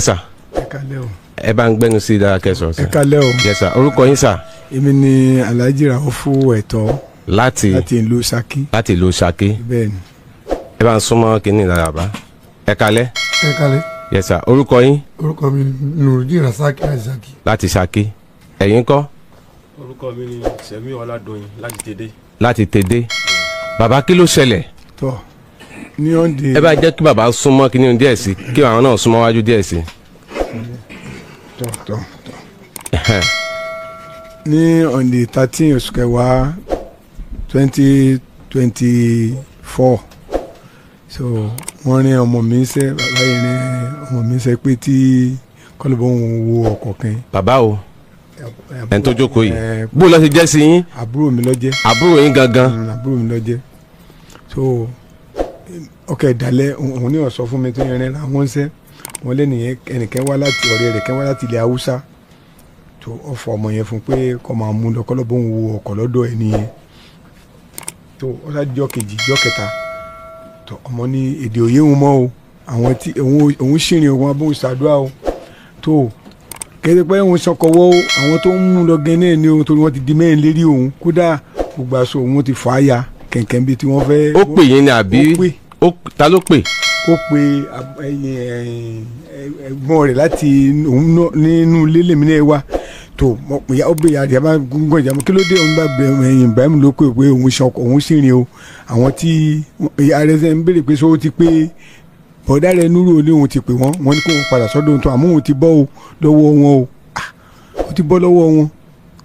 sà. Ẹ kálẹ́ o. Ẹ bá ń gbẹ́nu sí dára kẹsàn-án sà. Ẹ kálẹ́ o. Yes sà. Orúkọ yín sà. Èmi ni Alhaji Raufu Ẹ̀tọ́ Láti ìlú Ṣakí. láti ìlú Ṣakí. Bẹ́ẹ̀ni. Ẹ bá ń súnmọ́ kínní dára bá. Ẹ kálẹ́. Ẹ kálẹ́. Yes sà. Orúkọ yín. Orúkọ mi ni Nurudeen Rasaki láti Ṣakí. Láti Ṣakí. Ẹ̀yin kọ́. Orúkọ mi ni Sẹ̀mí Ọládòyìn láti Tèdè. Láti Tèdè. Bàbá kí ló ṣẹlẹ̀? Tọ́ ní ọ̀ndẹ̀. Ẹ bá jẹ́ kí bàbá súnmọ́ kínní díẹ̀ sí kí àwọn náà súnmọ́ wájú díẹ̀ sí. Tọ́. Ní ọ̀ndẹ̀ 13 oṣù kẹwàá 2024 so wọ́n rin ọmọ mi ṣẹ́ bàbá yìí rin ọmọ mi ṣẹ́ pé tí kọ́lọ́bọ̀ ń wo ọkọ̀ kan. Bàbá o ẹni tó jókòó yìí bó lọ ti jẹ́ sí yín. Àbúrò mi ló jẹ́. Àbúrò yín gangan. Àbúrò mi ló jẹ́ so ọkọ̀ ìdálẹ́ òun ní ọ̀sọ́ fún mi tó yẹn rẹ̀ àwọn ń sẹ́ wọ́n lé nìyẹn ẹnìkan wá láti ọ̀rẹ́ rẹ̀ kẹ́ wá láti ilẹ̀ Haúsá tó ọ̀fọ̀ ọmọ yẹn fún pé kọ́ máa mú lọ kọ́lọ́bọ̀ ń wo ọkọ̀ lọ́dọ̀ ẹ̀ nìyẹn tó ọ̀sá jọ́ kejì jọ́ kẹta tó ọmọ ní èdè òye wọn mọ́ o àwọn tí òun ṣìrìn òun abóhùn ṣàdúrà o tó kẹ́tẹ́ pé òun sọkọ̀wọ́ o àwọn tó ń mú lọ gẹ́nẹ́ ni o torí wọ́n ti di mẹ́rin lérí òun kódà gbogbo aṣọ òun ti fà á ya kẹ̀kẹ́ bíi tí wọ́n fẹ́. Ó pè yín ni àbí ta ló pè? Ó pe ẹ̀gbọ́n rẹ̀ láti nínú ilé lèmi náà wá tó ó bẹ yàrá máa gúngàn ìjà kí ló dé òun bá bẹ Ibrahim ló pè pé òun sì rìn o àwọn tí ààrẹ ń béèrè pé sọ ti pé bọ̀dá rẹ̀ núrò ní òun ti pè wọ́n ní kó padà sọ́dọ̀ ohun tó àmọ́ òun ti bọ́ o lọ́wọ́ wọn o ó ti bọ́ lọ́wọ́ wọn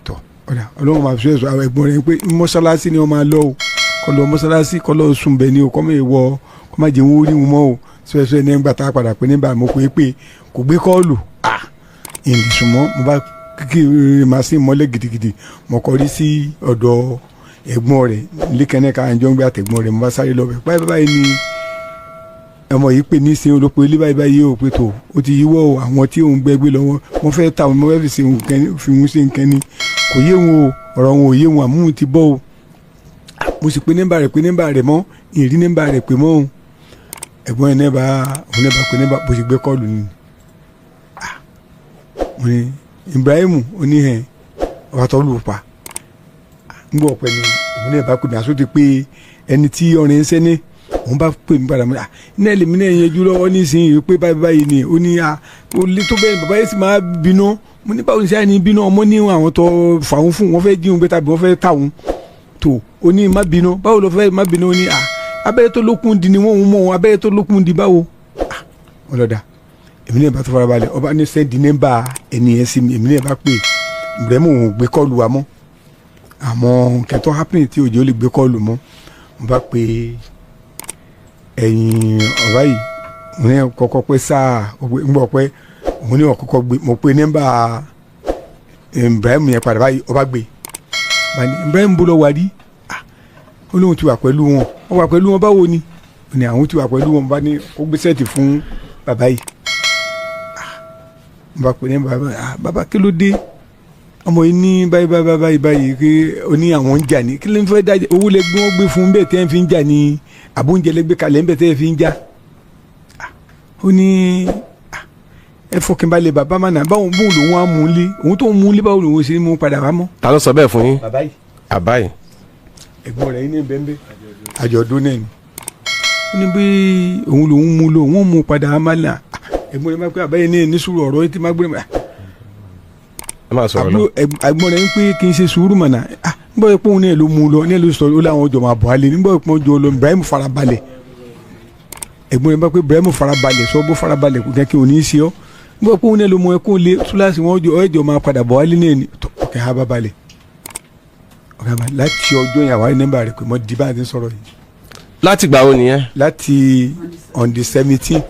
tó ọ̀dà ọlọ́run máa fi ẹ̀sọ́ àwọn ẹ̀gbọ́n rẹ̀ pé mọ́ṣáláṣí ni wọ́n máa lọ o kọ́ lọ mọ́ṣáláṣí kọ́ lọ sùn bẹ́ẹ̀ ni o kọ́ mọ̀ èèwọ̀ kọ́ má jẹun ó rí wọn mọ́ o sọ́yẹ́sọ́yẹ́ ní ẹgbàá tá a padà pé nígbà mo pé kò gbé kọ́ọ̀lù ìdìsùnmọ́ mo bá kékeré máa sí mọ́lẹ̀ gidigidi mo kọrí sí ọ̀dọ̀ ẹ̀gbọ́n rẹ̀ lẹ́kẹ̀ẹ́nẹ́ka àjọ ń gbé àtẹ̀gbọ́n rẹ̀ mo bá sáré lọ bẹ̀ báyìí ni ọmọ yìí pè ní sin olóko ilé báyìí o pé tó o ti yíwọ́ o àwọn tí òun gbẹgbẹ lọ́wọ́ mo fẹ́ ta mo fẹ́ fi wọn ṣe nǹkan ni kò yé wọn o ọ̀rọ̀ wọn ò yé wọn àmúhùn ti bọ́ o mo sì pe nẹ́mbà rẹ̀ mọ́ ìrí nẹ́mbà rẹ̀ pè mọ́ o ẹ̀gbọ́n yẹn nẹ́bà pé nẹ́bà bó ṣe gbé kọ́ọ̀lù ni mo ní Ibrahim oníhẹ̀ ọba tó lù pa ń gbọ́ ọ̀pẹ ni òun náà bá pè mí àsótì pé ẹni tí ọ̀rẹ́ ń sẹ́ni òun bá pè mí padà mọ́ iná ẹlẹ́mí náà yẹn jù lọ́wọ́ nísìnyí pé báyìí ni ó ní ó lé tó bẹ́ẹ̀ bàbá yẹn sì máa bínú mo ní báwo ni sáyẹn ní bínú ọmọ ní àwọn tó fà wọn fún wọn fẹ́ jí wọn gbé tàbí wọn fẹ́ tà wọn tó ó ní má bínú báwo ló fẹ́ má bínú ó ní abẹ́rẹ́ tó lókun di ni wọ́n ń mọ̀ wọn abẹ́rẹ́ tó lókun di báwo wọn lọ́dà èmi náà bá tó fara balẹ̀ ọba ní sẹ́ndì nẹ́mbà ẹnìyẹn sí mi èmi náà bá pè Ibrahim òun gbé kọ́ọ̀lù wa mọ́ àmọ́ kẹtọ́ happen tí òjò lè gbé kọ́ọ̀lù mọ́ mo bá pè ẹ̀yìn ọ̀rá yìí mo ní kọ́kọ́ pé sáà ń bọ̀ pé mo ní ọ̀kọ́kọ́ gbé mo pè nẹ́mbà Ibrahim yẹn padà báyìí ọba gbé Ibrahim bó lọ wà rí ó lóun ti wà pẹ̀lú wọn wọ́n wà pẹ̀lú wọn báwo ni ní àwọn ti wà pẹ̀lú wọn bá ní ó gbé sẹ́ẹ̀tì fún bàbá yìí mo bá pè ní bàbá kí ló dé ọmọ yìí ní báyìí pé ó ní àwọn ń jà ní kí ló ń fẹ́ dájẹ́ owó lè gbé wọn gbé fún bẹ́ẹ̀ tẹ́ ń fi ń jà ní àbóúnjẹ lè gbé kalẹ̀ ń bẹ́ẹ̀ tẹ́ fi ń jà ó ní ẹ fọkànbalẹ̀ bàbá máa nà báwọn bóun lòun á mú un lé òun tó ń mú un lé báwo lòun ṣe mú padà wá mọ́. Ta ló sọ bẹ́ẹ̀ fún yín? bàbá yìí ẹ̀gbọ́n rẹ̀ ní bẹ́ẹ̀ àjọ̀dún náà ni ó ní bí òun lòun mú lò wọ́n mú padà amálà ẹ̀gbọ́n rẹ̀ máa pé àbáyé ní sùúrù ọ̀rọ̀ tí máa gbé mi. ẹ máa sọ̀rọ̀ lọ. ẹ̀gbọ́n rẹ̀ ń pé kí n ṣe sùúrù mọ̀nà nígbà pé òun náà ló mú lọ ní ẹ̀ ló sọ ó láwọn ọjọ́ máa bọ̀ alẹ́ nígbà pé ọjọ́ lọ Ibrahim farabalẹ̀ ẹ̀gbọ́n rẹ̀ máa pé Ibrahim farabalẹ̀ sọ bó farabalẹ̀ kò kẹ́kẹ́ òní í ṣe ọ́ nígbà pé òun náà ló mú ẹkún lé túláàsì wọn ọjọ́ máa padà bọ̀ alẹ́ náà ni ọkẹ́ ha bá balẹ̀ láti ọjọ́ yẹn àwárí nẹ́mbà rẹ̀ pé mo di bá a ti sọ̀rọ̀ yìí. Láti gbà wo nìyẹn? láti on the 17.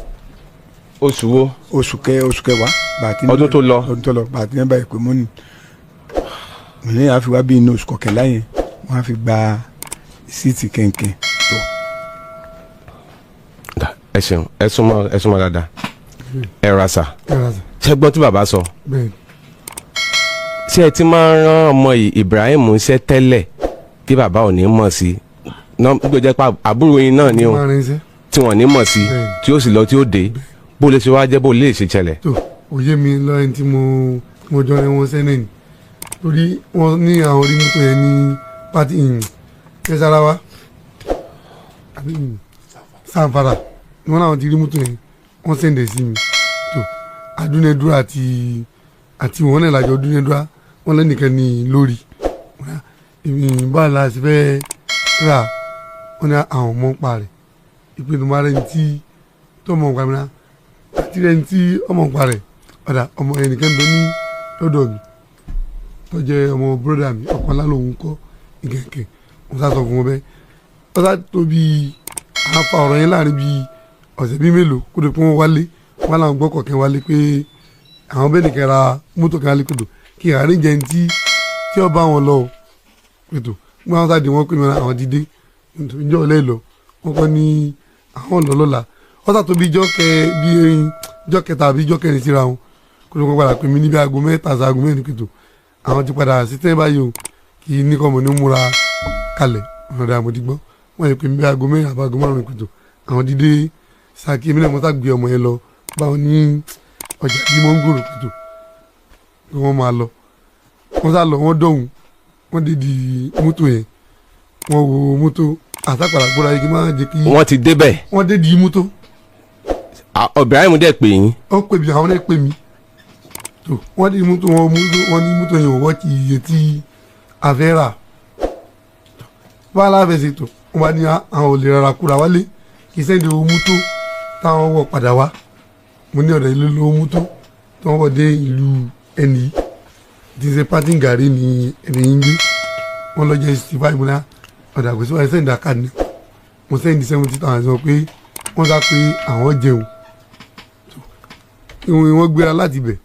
Oṣù wo? oṣù kẹwàá. Ọdún tó lọ. bàtí nẹ́mbà rẹ̀ pé mo ní ìrìn àfi wá bí inú oṣù kọkànlá yẹn wọ́n á fi gba síìtì kẹ̀kẹ́ tó. Ẹ ṣeun ẹ súnmọ́ dáadáa ẹ ra sà ṣé gbọ́ tí bàbá sọ ṣé ẹ ti máa ń rán ọmọ Ibrahim iṣẹ́ tẹ́lẹ̀ tí bàbá ò ní mọ̀ sí gbọ́dọ̀ jẹ́ pé àbúrò yín náà ni o tí wọ́n ní mọ̀ sí tí ó sì lọ tí ó dé bó lè ṣe wá jẹ́ bó lè ṣe ṣẹlẹ̀. tó òye mi lọ́yìn tí mo jọ rẹ wọn sẹ́nẹ̀ ni torí wọ́n ní àwọn orí mọ́tò yẹn ní pati kẹsàráwá àbí sanfara ni wọ́n náà ti rí mọ́tò yẹn wọ́n sẹ́ndẹ̀ sí mi tó adúnẹ́dúrà àti wọ́n náà lájọ dúnẹ́dúrà wọ́n lẹ́nìkan ní lórí báwo la ṣe fẹ́ rà wọ́n ní àwọn ọmọ ń pa rẹ̀ ìpinnu máa rẹ̀ ní tí tọ́mọ̀ ń pa mi náà àti rẹ̀ ní tí ọmọ ń pa rẹ̀ ọ̀dà ọmọ ẹnìkan bẹ ní lọ́dọ̀ mi tó jẹ́ ọmọ bírọ́dà mi ọ̀kan lálòun kọ́ ìkẹ̀kẹ̀ wọ́n sá sọ fún wọn bẹ́ẹ̀ wọ́n sá tó bí àáfà ọ̀rọ̀ yẹn láàrin bí ọ̀sẹ̀ bí mélòó kó tó pé wọ́n wálé wọ́n làwọn gbọ́ kọ̀ọ̀kan wálé pé àwọn bẹ́ẹ̀ nìkan ra mọ́tò kan wálé kòtò kí àárín jẹ́ ní tí ó bá wọn lọ kòtò gbọ́n àwọn sáà dé wọ́n pè mí àwọn ti dé ìjọ ọ̀lẹ́ lọ wọ́n kọ́ ní àwọn ọ̀lọ́ lọ́la wọ́n sá tó bí ijọ́ kẹta àbí ijọ́ kẹrin síra wọn kó tó kọ́ padà pè mí níbi aago mẹ́ta sí aago mẹ́rin kòtò àwọn ti padà sí tẹ́ báyìí o kì í ní kọ́ mọ̀ ní múra kalẹ̀ ọ̀dà àmọ̀dígbọ́n wọ́n yẹ pé bí aago mẹ́rin àbá aago márùn-ún kòtò àwọn dídé Ṣakí èmi náà mo sá gbé ọmọ yẹn lọ báwọn ní ọjà bí wọ́n ń gbòòrò kòtò kí wọ́n máa lọ wọ́n sá lọ wọ́n dọ̀hún wọ́n dé di mọ́tò yẹn wọ́n wo mọ́tò àtàkpàrà gbọ́dọ̀ ayé kí n máa jẹ́ kí. wọ́n ti débẹ̀. wọ́n dé di mọ́tò. Ibrahim dẹ̀ pè yín. wọ́n pè mí àwọn náà pè mí tó wọ́n dé mọ́tò wọ́n ní mọ́tò yẹn wọ́n ti iye tí a fẹ́ rà bá aláfẹsẹ̀ tó wọ́n bá ní àwọn ò lè rárá kúra wálé kì í sẹ́ni owó mọ́tò táwọn wọ̀ padà wá mo ní ọ̀dọ̀ ilé lówó mọ́tò tí wọ́n wọ̀ dé ìlú ẹnì tí ṣe pátí gàrí ni ẹni yín gbé wọ́n lọ jẹ́ 65 múná ọ̀dà kò sí wáyé sẹ́ni dáká ni mo sẹ́ni 70,000 sọ pé wọ́n sá pé àwọn jẹun wọ́n gbéra láti bẹ̀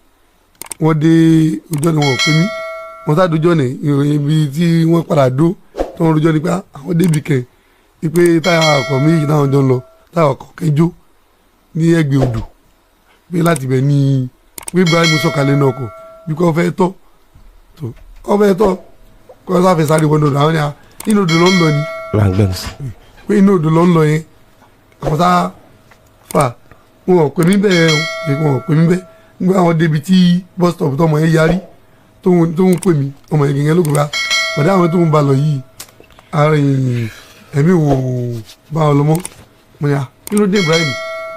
wọ́n dé ojú ọ̀nà wọn ò pé mí wọ́n sá dojú ọ̀nà ibi tí wọ́n padà dó tí wọ́n rojọ́ nípa àwọn débi kẹ̀ wípé táyà ọkọ̀ méjì táwọn jọ ń lọ táyà ọkọ̀ kẹjọ ní ẹgbẹ́ odò pé láti bẹ̀ ní pé Ibrahim sọ̀kalẹ̀ náà kọ̀ bí kò fẹ́ tọ́ tó kò fẹ́ tọ́ kò sáfẹ́ sáré wọn lọ́dọ̀ àwọn ni inú odò ló ń lọ ni pé inú odò ló ń lọ yẹn àwọn sá fà wọn ò pè mí bẹ́ẹ̀ wọn ò pè mí bẹ́ẹ̀ nígbà àwọn débi tí bus stop tọmọ yẹn yarí tó ń pè mí ọmọ yẹn gẹ́gẹ́ ló gbà ọ̀dà àwọn tó ń ba lọ yìí ẹ̀mí wò bá wọn lọ mọ́ mo yà kí ló dé Ibrahim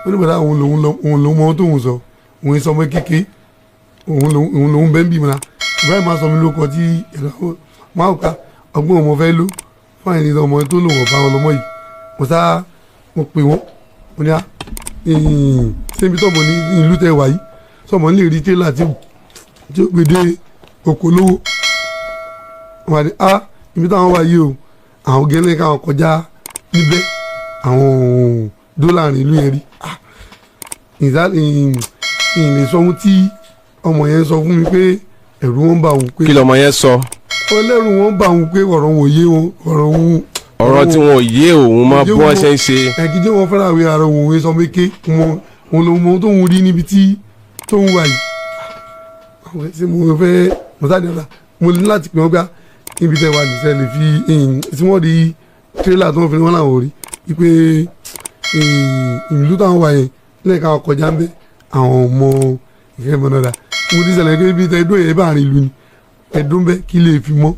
ó ní bàtà òun lòun mọ tó ń sọ òun sọ ọmọ kéke òun lòun bẹ́ẹ̀ ń bì mọ́ra Ibrahim máa sọ mi lóko tí ẹ̀rọ máa ká ọgbọ́n ọmọ fẹ́ ló fún àyìn ọmọ tó lòun ọ̀bá wọn lọ́mọ yìí mo pè wọ́n mo ní sẹ́mi tọ́mọ ní ìlú tẹ́ wà yìí sọmọ lè rí tẹ́lá tí ó gbèdé oko lówó wà ní ibi táwọn wà yìí o àwọn gẹ́lẹ́ káwọn kọjá níbẹ̀ àwọn dọ́là rìn ìlú yẹn rí ìlè sọ ohun tí ọmọ yẹn sọ fún mi pé ẹ̀rù wọn bá òun pé. kí lọmọ yẹn sọ. ọlẹ́rù wọn bá òun pé ọ̀rọ̀ wọn ò yé wọn ọ̀rọ̀ tí wọn ò yé òun mọ bí wọ́n ṣe ń ṣe. ẹ̀gídé wọn fẹ́ràn àwọn ará òun sọ méke wọn lòun mọ tóun rí níbi tí tóun wà yìí. àwọn ẹ̀sìn mo fẹ́ mọ̀tàdé ọ̀la mo ní láti pè wọ́n gbá níbi tẹ́ wà nìṣẹ́ lè fi tí wọ́n di tírélà tó ń fi wọ́n làwọn ò rí wípé ìlú táwọn wà yẹn lẹ́ẹ̀ka ọkọjá ń bẹ àwọn ọmọ ìfẹ́mọ̀nàdà mo ti ṣẹlẹ̀ pé ibi tẹ́ ẹdún yẹn bá àárín ìlú ni ẹdún bẹ́ kí lè fi mọ́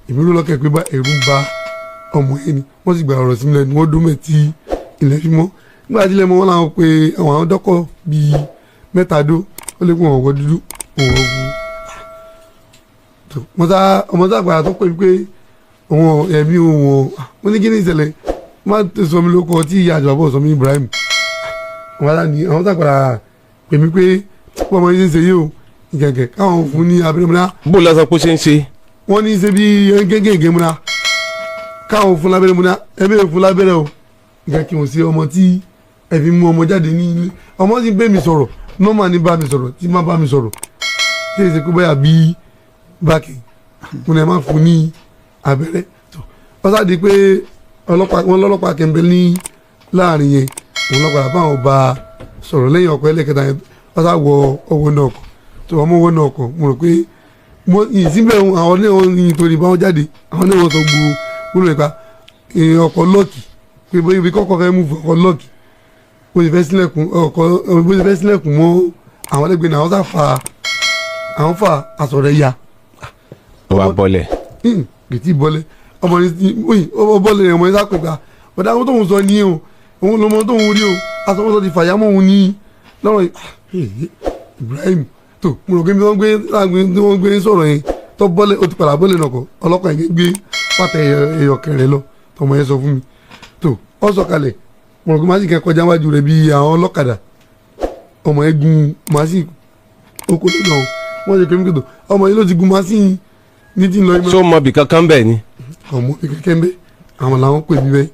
èmi ló lọ́kẹ́ pé ẹ̀rù ń ba ọmọ yẹn ni wọ́n sì gba ọ̀rọ̀ sí mi lẹ́nu wọ́n dún mẹ́ tí ilẹ̀ fi mọ́ nígbà tí ilẹ̀ mọ́ wọn làwọn pé àwọn dọ́kọ̀ bíi mẹ́ta dó ó lè kó wọn wọ dúdú òun ọ̀gbun ọmọ tá àgbàrá tó pè mí pé òun ẹ̀mí òun wọn ní kí ní ìṣẹ̀lẹ̀ má sọ mi lóko tí ìyá àjọ àbọ̀ sọ mi Ibrahim àwọn tá àgbàrá pè mí pé pọ́ ọmọ yìí ń ṣe yìí o ìkẹ̀kẹ̀ káwọn fún ní abẹ́rẹ́ múná. bó lọ sọ pé ṣe ń ṣe. wọ́n ní ṣe bí gẹ́gẹ́ múná káwọn fún lábẹ́rẹ́ múná ẹ̀mí fún lábẹ́rẹ́ o ìkẹ̀kẹ̀ wọ́n sí ọmọ tí ẹ fi mú ọmọ jáde ní ilé ọmọ tí bẹ́ẹ̀ mi sọ̀rọ̀ nọ́ọ̀mà ní bá mi sọ̀rọ̀ tí má bá mi sọ̀rọ̀ tí èsì kó báyà bí báàkì mo ní ẹ má fún ní abẹ́rẹ́ wọ́n sáàdì pé wọ́n lọ́lọ́pàá kẹ́ńbẹ́ ní láàrin yẹn òun lọ́pàá báwọn bá sọ̀rọ̀ lẹ́yìn ọkọ̀ ẹlẹ́kẹta yẹn wọ́n sá wọ ọwọ́ náà kọ̀ tó wọ́n mú ọwọ́ náà kọ̀ mo rò pé ìsínbẹ̀ àwọn ní wọn ní torí báwọn jáde àwọn ní wọn sọ gbogbo nípa ọkọ̀ lọ́ọ̀kì pé ibi kọ́kọ́ fẹ́ mú ọkọ̀ lọ́ọ̀kì bó ṣe fẹ́ sílẹ̀kùn ọkọ̀ bó ṣe fẹ́ sílẹ̀kùn mọ́ àwọn ẹlẹ́gbẹ́ náà àwọn fa aṣọ rẹ̀ ya. ó wá bọ́lẹ̀. kìtì bọ́lẹ̀ ọmọ bọ́lẹ̀ ọmọ yẹn sápẹ̀ gbà bọ́dá àwọn tóun sọ ní o òun lọmọ tóun rí o aṣọ wọn sọ ti fàyàmọ́ òun ní lọ́rọ̀ Ibrahim tó mo rò pé wọ́n gbé sọ̀rọ̀ yẹn tó bọ́lẹ̀ ó ti padà bọ́lẹ̀ náà kọ́ ọlọ́pàá yẹn gbé pàtẹ ẹyọkẹrẹ lọ tọmọ yẹn sọ fún mi tó ọ sọ̀kalẹ̀ mo rò pé màsí kẹ kọjá wájú rẹ bí àwọn ọlọ́kadà ọmọ yẹn gun màsí oko lọ́nà wọ́n ṣe kémi kòtò ọmọ yẹn ló ti gun màsí ní ti ń lọ. so mọ bí kankan bẹ́ẹ̀ ni. ọmọ bí kankan bẹ́ẹ̀ àwọn làwọn pè mí bẹ́ẹ̀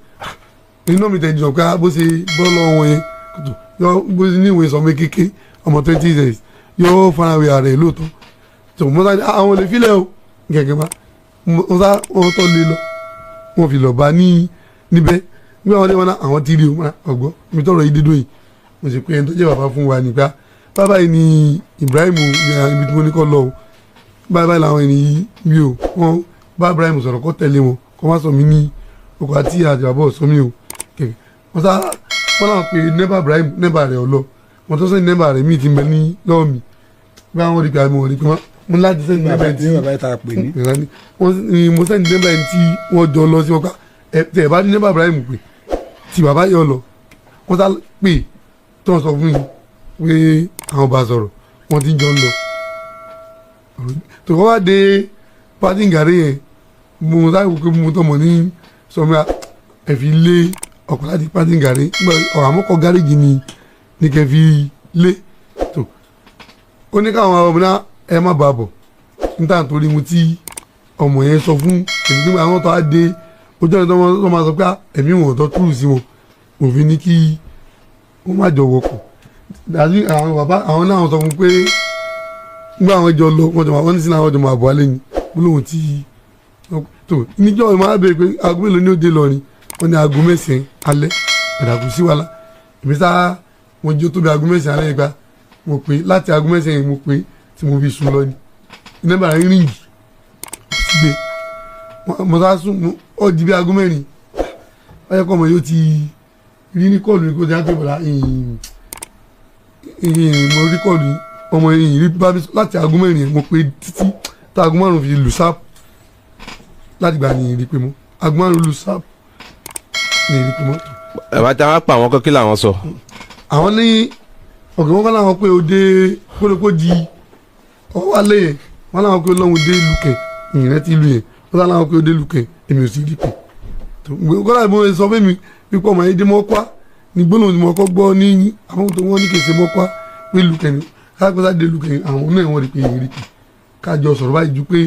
nínú mi tẹ̀ jọ pé bó ṣe bọ́ọ̀lù ọ̀hún yẹn kòtò yọ bó ṣe ní ìwé sọmọ kéke ọmọ 20 years yóò farawé ààrẹ lóòótọ́ tó mọ́tà àwọn olè filẹ̀ o gẹ́gẹ́ bá wọ́n tọ́ lé lọ wọ́n fi lọ́ọ́ bá níbẹ̀ nígbà wọn dé wọn náà àwọn ti rí o ọgbọ́n mi tọrọ yìí dídó yìí mo sì pé ẹni tó jẹ́ bàbá fún wa nígbà bàbá yìí ni Ibrahim ibi tí mo ní kọ́ lọ o bàbá yìí làwọn ènìyàn mi o wọn bá Ibrahim sọ̀rọ̀ kọ́ tẹ̀lé wọn kọ́ má sọ mí ní ọkọ̀ àti àjàbọ̀ sọ mí o kẹ̀kẹ́ wọ́n náà pe nẹ́bà Ibrahim nẹ́bà rẹ̀ ọlọ́ wọn tó sẹ́ni nẹ́bà rẹ̀ mí ti mẹ́ ní lọ́wọ́ mi bí àwọn rí pé àmì wọ̀n rí pé mo láti sẹ́ni nẹ́bà ẹ̀ tí mo sẹ́ni nẹ́bà ẹ̀ tí wọ́n jọ lọ sí ọkọ̀ tẹ̀ bá ní nẹ́bà Ibrahim pé tí bàbá yọ lọ wọ́n sá pè tó ń sọ fún mi pé àwọn bá sọ̀rọ̀ wọ́n ti jọ ń lọ tó kọ́ wá dé pátí gàrí yẹn mo sáré pé mo tọmọ ní sọmi ẹ̀fí lé ọkọ̀ láti pátí gàrí ọ̀rọ̀ àmọ́kọ̀ gáréjì ní kẹfì lé tó ó ní káwọn ọmọ náà ẹ má bàa bọ̀ níta nítorí mo ti ọmọ yẹn sọ fún èmi pé àwọn tó á dé ojú ọ̀nà tó máa sọ pé ẹ̀mí wọn tó túrù sí wọn òfin ní kí wọ́n má jọ wọkọ̀ dàbí àwọn bàbá àwọn náà sọ fún pé nígbà àwọn jọ lọ wọ́n ní sínú àwọn jọ máa bọ̀ alẹ́ ni gbólóhùn tí tó níjọ́ ìmọ̀ àbẹ̀ pé aago mélòó ní òde lọ ni wọ́n ní aago 9 alẹ́ àdàkù sí wàhálà èmi sá wọn jó tóbi aago 9 alẹ́ ìgbà mo pè láti aago 9 yẹn mo pè tí mo fi sùn lọ ni iná bàrà ń rìngì síbẹ̀ mo sá sùn ó di bí aago 4 ọyẹ kọ́ ọmọ yóò ti rí ní kọ́ọ̀lù ní kó ti á pè bọ̀dá mo rí kọ́ọ̀lù ọmọ yìí rí bá mi láti aago 4 yẹn mo pè títí tá aago 5 fi lù sáàpù láti gbà ní ìrí pé mo aago 5 lù sáàpù ní ìrí pé mo. ẹ̀wá tí wọ́n pa àwọn kọ́kí làwọn sọ. àwọn ní ọ̀gá wọn kọ́ láwọn pé òde kólókó di ọwọ́ alẹ́ yẹn wọ́n láwọn pé ọlọ́run dé lùkẹ́ ìrìn ti lù yẹn wọ́n láwọn pé òde lùkẹ́ èmi ò sì rí pé. kọ́lá ìbọn sọ fún mi pípọ̀ ọmọ yẹn dé mọ́kwá ní gbólóhùn tí mo kọ́ gbọ́ ní àwọn tó wọ́n ní kèsè mọ́kwá pé lùkẹ́ ni káàkiri dé lùkẹ́ àwọn náà wọ́n rí pé ìrìn pé kájọ sọ̀rọ̀ báyìí ju pé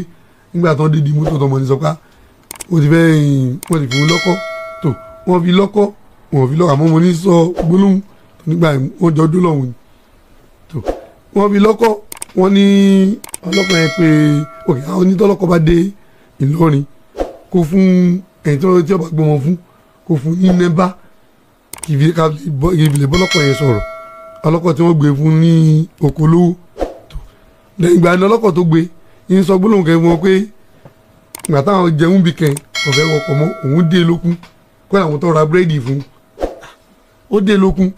nígbà tó ń dédìí mọ́tò tọmọ ní sọ́ká ó ti fẹ́ wọ́n ti fi wọn lọ́kọ́ tó wọ́n fi lọ́kọ́ wọ́n fi lọ́kọ́ àmọ́ mo ní sọ gbólóhùn nígbà wọ́n jọ dún lọ́hùn tó wọ́n fi lọ́kọ́ wọ́n ní ọlọ́kọ̀ yẹn pé òkè àwọn onítọ́lọ́kọ̀ bá dé Ìlọrin kó fún ẹ̀yìn tí ọba gbọmọ fún kó fún ní nẹ́bà kì í lè bọ́lọ́kọ̀ yẹn sọ̀rọ̀ ọlọ́kọ̀ tí wọ́n gbé fún ní Òkòlówó tó lẹ́yìn ìgbà ní ọlọ́kọ̀ tó gbé yín sọ gbólóhùn kẹ́ wọn pé ìgbà táwọn jẹun bí kẹ́ ọ̀fẹ́ wọkọ̀ mọ́ òun dé lókun kó àwọn tó ra búrẹ́dì fún ó dé lókun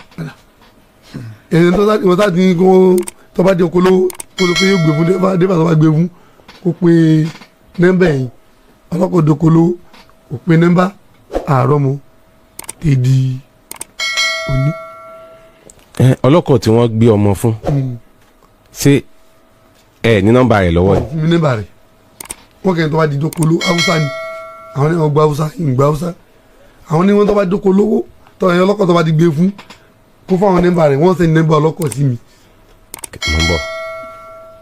ẹ̀yìn tó sá ti ní kó tó bá dé Òkòlówó kó ló pé yóò gbé fún débà tó bá gbé fún kó pé nẹ́mbà yìí ọlọ́kọ̀ dókòlówó kò pé nẹ́mbà àárọ̀ mọ́ tèdí òní. ọlọ́kọ̀ tí wọ́n gbé ọmọ fún ṣé ẹ ní nọ́mbà rẹ̀ lọ́wọ́ ni. mi nọ́mbà rẹ̀ wọ́n kẹ́ni tó bá di dókòlówó haúsá ni àwọn ní wọ́n gba haúsá ìgbà haúsá àwọn ní wọ́n tó bá dókòlówó tó ẹ̀yìn ọlọ́kọ̀ tó bá ti gbé fún kó fún àwọn nọ́mbà rẹ̀ wọ́n sẹ́ni nọ́mbà ọlọ́kọ̀ sí mi. mo ń bọ̀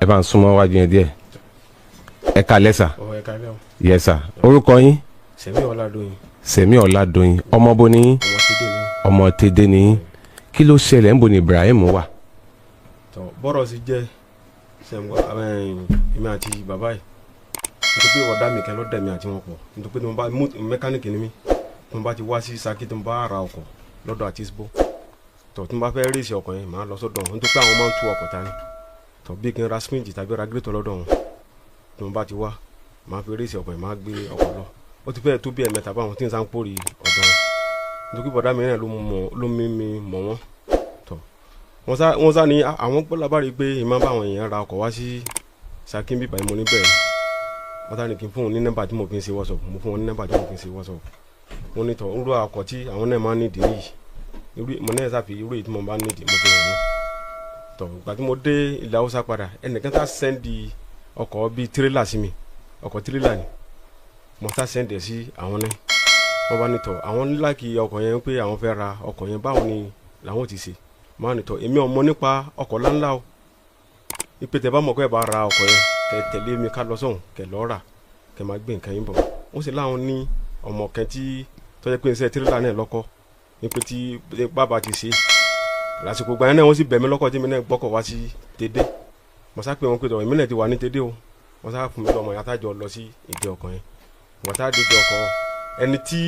ẹ bá ń súnmọ́ wájú yẹn díẹ̀ ẹ kalẹ́ sà. ẹ kalẹ́ o. yẹ sà orúkọ yín. Sẹ̀mí Ọládòyìn. Sẹ̀mí Ọládòyìn ọmọ bo ni yín. ọmọ tèdè ni yín kí ló ṣẹlẹ̀ ń bo ni Ibrahim wà. tọ bọ́rọ̀ sí jẹ́ sẹ́ńgbọ́ èmi àti bàbá yìí nítorí pé ọ̀dà mi kẹ́ ló dẹ̀ mi àti wọn pọ̀ nítorí pé tí mo bá mẹkáníìkì ni mí tí mo bá ti wá sí Ṣakí tí mo bá ra ọkọ̀ lọ́dọ̀ Àtisbo tọ̀ tí mo bá fẹ́ rèsì ọkọ̀ yẹn màá lọ sọ́dọ̀ wọn nítorí pé àwọn máa ń tú ọkọ̀ ta ni tọ̀ bí kí n ra sprint tàbí ra grétọ̀ lọ́dọ̀ wọn tí mo bá ti wá màá fi rèsì ọkọ̀ yẹn màá gbé ọkọ̀ lọ ó ti fẹ́ẹ̀ tó bí ẹ̀mẹ́ta báwọn tí n sá ń pòrì ọ̀dọ̀ wọn nítorí bọ̀dá mi náà ló mí mi mọ̀ wọ́n wọ́n sá ní àwọn gbọ́ lábárí pé ìmọ̀ bá àwọn èèyàn ra ọkọ̀ wá sí Ṣakí bíbá yìí mo ní bẹ́ẹ̀ wọ́n sá ní kí n fún un ní nọ́mbà tí mo fi ń ṣe WhatsApp mo fún wọn ní nọ́mbà tí mo fi ń ṣe WhatsApp wọ́n ní tọ̀ ń lo ọkọ̀ tí àwọn náà máa ń nídìí nìyí mo náà sáfi irú èyí tí mo bá nídìí mo fi hàn wọ́n tọ̀ ìgbà tí mo dé ilẹ̀ Haúsá padà ẹnìkan tá sẹ́ndì ọkọ̀ bíi tírélà sí mi ọkọ̀ tírélà ni mo tá sẹ́ndì ẹ̀ sí àwọn náà wọ́n bá ní tọ̀ àwọn nílá kí ọkọ̀ yẹn pé àwọn fẹ́ ra ọkọ̀ yẹn báwo ni làwọn ti ṣe máa ní tọ̀ èmi ò mọ̀ nípa ọkọ̀ láńlá o ìpè tẹ́ bá mọ̀ pé ẹ bá ra ọkọ̀ yẹn kẹ́ tẹ̀lé mi ká lọ sọ̀hún kẹ́ lọ́ọ́ rà kẹ́ máa gbé nǹkan yín bọ̀ wọ́n sì láwọn ní ọmọ kan tí tọ́jú pé iṣẹ́ tírélà náà lọ́kọ́ ní pé tí bàbá ti ṣe lásìkò gbà yẹn náà wọ́n sì bẹ̀ mí lọ́kọ̀ tí mi náà gbọ́kọ̀ wá sí Tédé mo sá pé wọn pé tọ̀ èmi náà ti wà ní Tédé o wọ́n sá fún mi lọ́mọ yàtá jọ lọ sí ìdí ọkọ̀ yẹn wọ́n tá dé ìdí ọkọ̀ ẹni tí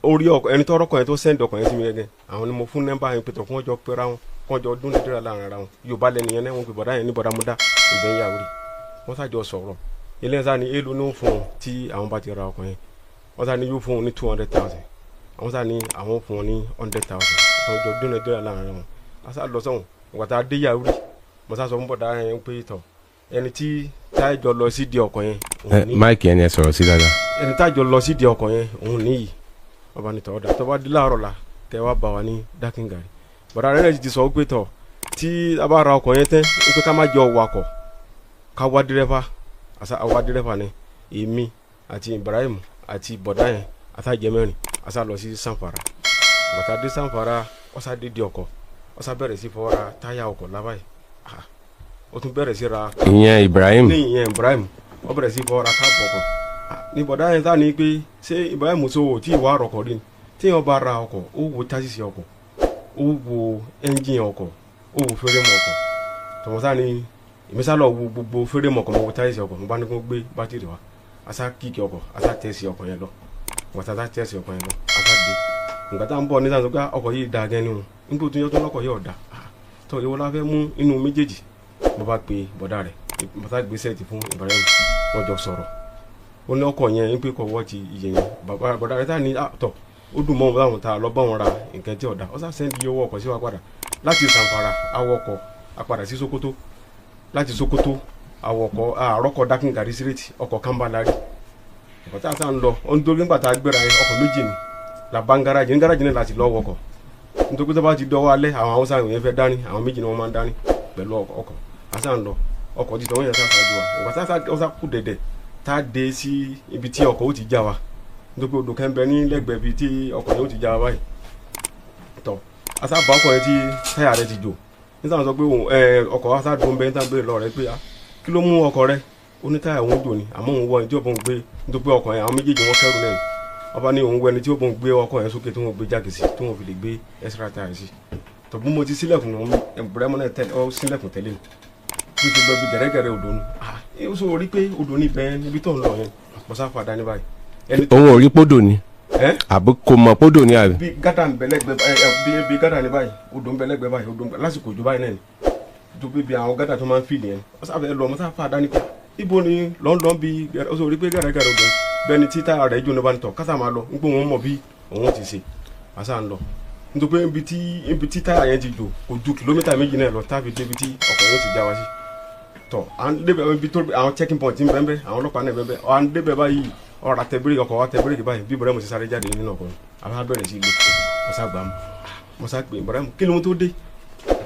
ó rí ọkọ̀ ẹni tó rọ́kọ̀ yẹn tó sẹ́ndì ọkọ̀ yẹn sí mi gẹ́gẹ́ àwọn ni mo fún nẹ́mbà yẹn pé tọ̀ kí wọ́n jọ pera wọn kí wọ́n jọ dún ní dírà láàrin ara wọn Yorùbá lẹ́nu yẹn náà wọ́n pe bọ̀dá yẹn ní bọ̀dá múdá ìbẹ̀ ń yàwó rí wọ́n sàjọ sọ̀rọ̀ ilé ẹ̀sán ni èlò ní fún un tí àwọn bá ti ra ọkọ̀ yẹn wọ́n sá ní yóò fún un ní 200,000 àwọn sá ní àwọn fún un ní 100,000 àwọn jọ dún ní dírà láàrin ara wọn a sá lọ sọ́hùn ìgbà tá a dé yàwó rí mo sá sọ fún bọ̀dá yẹn pé tọ̀ ẹni tí táìjọ lọ sí di ọkọ̀ yẹn máìkì ẹni ẹ sọ̀rọ̀ sí dáadáa ẹni táìjọ lọ sí di ọkọ̀ yẹn òun níyì ọba ní tọ̀ ọ̀dà tó bá dé láàárọ̀ la kẹ́ wá bá wa ní Dákíngàrí bọ̀dá rẹ̀ ti sọ pé tọ̀ tí a bá ra ọkọ̀ yẹn tẹ́ pé ká má jọ wakọ̀ ká wá dírẹ́fà àwa dírẹ́fà ni èmi àti Ibrahim àti bọ̀dá yẹn àtàjẹ mẹ́rin àṣà lọ sí Sanfara bàtà dé Sanfara ọ̀sà dé di ọkọ̀ ọ̀sà bẹ̀rẹ̀ sí fọwọ́ ra táyà ọkọ̀ lábàáyé ó tún bẹ̀rẹ̀ sí ra ìyẹn Ibrahim ó bẹ̀rẹ̀ sí fọwọ́ ra káàbọ̀ ọkọ̀ ní bọ̀dá yẹn sáà ní pé ṣé Ibrahim sọ tí ìwà rọkọ̀ rí ni tí yẹn bá ra ọkọ̀ ó wo chassis ọkọ̀ ó wo ẹ́ńjìn ọkọ̀ ó wo fẹ́rẹ́mù ọkọ̀ tọmọsá ni ìmísà lọ wo gbogbo fẹ́rẹ́mù ọkọ̀ mo wo chassis ọkọ̀ mo bá ní kó gbé bátìrì wa asá kíkì ọkọ̀ asá tẹ̀sí ọkọ̀ yẹn lọ wọ́n asá tẹ̀sí ọkọ̀ yẹn lọ asá dé nígbà tá à ń bọ̀ ní sàǹsọ́ pé ọkọ̀ yìí da gẹ́ni o nígbà tó yẹ tó lọ́kọ̀ yìí ọ̀dà tó ìwọ la fẹ́ mú inú méjèèjì mo bá pe bọ̀dá rẹ̀ mo sá gbé sẹ́ẹ̀tì fún Ibrahim wọ́n jọ sọ̀rọ̀ ó ní ọkọ̀ yẹn ń pè kọ́ wọ́ ti iye yẹn bọ̀dá rẹ̀ tá ní tọ̀ ó dùn mọ́ wọn ta lọ́ bá wọn ra nǹkan tí ọ̀dà ó sá sẹ́ndì iye owó ọkọ̀ sí wa padà láti Sanfara awọkọ̀ apadà sí Sokoto láti Sokoto awọkọ̀ àrọ́kọ̀ Dákíngàrí sírètì ọkọ̀ Kambalari ọkọ̀ tá a sá ń lọ ó ń dórí nígbà tá a gbéra yẹn ọkọ̀ méjì ni làbá ń gáràjì náà láti lọ́ wọkọ̀ nítorí tó bá ti dọ́wọ́ alẹ́ àwọn Haúsá yẹn fẹ́ dání àwọn méjì ni wọ́n máa ń dání pẹ̀lú ọkọ̀ a sá ń lọ ọkọ̀ ti tọ́wọ́ yẹn sá ṣáájú wa ìgbà tá a sá kú dẹ̀dẹ̀ tá a dé sí ibi tí ọkọ̀ ó ti já wa nítorí odò kẹ́ńbẹ́ ní lẹ́gbẹ̀ẹ́ bíi tí ọkọ̀ yẹn ó ti já wa báyìí tọ́ a sá bá ọkọ̀ yẹn tí táyà rẹ̀ ti jò nígbà sọ pé ọkọ̀ wa sá dùn bẹ́ẹ̀ tá a béèrè lọ rẹ̀ pé kí ló mú ọkọ̀ rẹ̀ ó ní táyà òun jò ní àmọ́ òun wọ ẹni tí ó bọ̀ ń gbé nítorí pé ọkọ̀ yẹn àwọn méjèèjì wọn kẹ́rù lẹ́nu ọba ní òun wọ ẹni tí ó bọ̀ ń gbé ọkọ̀ yẹn sókè tí wọ́n gbé jáde sí tí wọ́n fi lè gbé extra táyà sí tọ̀bú mo ti sílẹ̀kùn ẹ̀bùrẹ́mọ́ náà ó sílẹ̀kùn tẹ́lẹ̀ bí ti lọ bí gẹ̀rẹ́gẹ̀rẹ́ odò ni ó sọ rí pé odò ní bẹ́ẹ̀ níbi tó ń lọ yẹn mo sá fà dání báyìí. òun ò rí pódò ni àbí kò mọ̀ pódò ni àbí. bí gádà ń bẹ̀lẹ́gbẹ̀ bí gádà ní báyìí odò ń bẹ̀lẹ́gbẹ̀ báyìí odò lásìkò òjò báyìí náà ni tó bí àwọn gádà tó máa ń fìlì yẹn mo sá fẹ́ lọ mo sá fà dání pé ibo ni lọ́nlọ́n bí ó sọ rí pé gẹ̀rẹ́gẹ̀rẹ́ odò bẹ́ẹ̀ ni títà rẹ̀ jóná bá ń tọ̀ kásà máa lọ nígbà wọn mọ̀ bí òun ti ṣe àṣà ń lọ nítorí pé ibi tí táyà yẹn ti jò kò ju kìlómítà méjì náà lọ táfi débi tí ọkọ̀ yóò ti já wa sí tọ à ń débẹ̀ ibi tó àwọn checking point ń bẹ́ẹ̀ àwọn ọlọ́pàá náà bẹ́ẹ̀ à ń débẹ̀ báyìí ọ̀rọ̀ àtẹ bíréèkì ọkọ̀ wa tẹ bíréèkì báyìí bí bọ̀dẹ́ mo ti sáré jáde nínú ọkọ̀ àwọn abẹ́rẹ́ sí ilé mọ̀sá gbà mú mọ̀sá pé bọ̀dẹ́ mo kí ló ń tó dé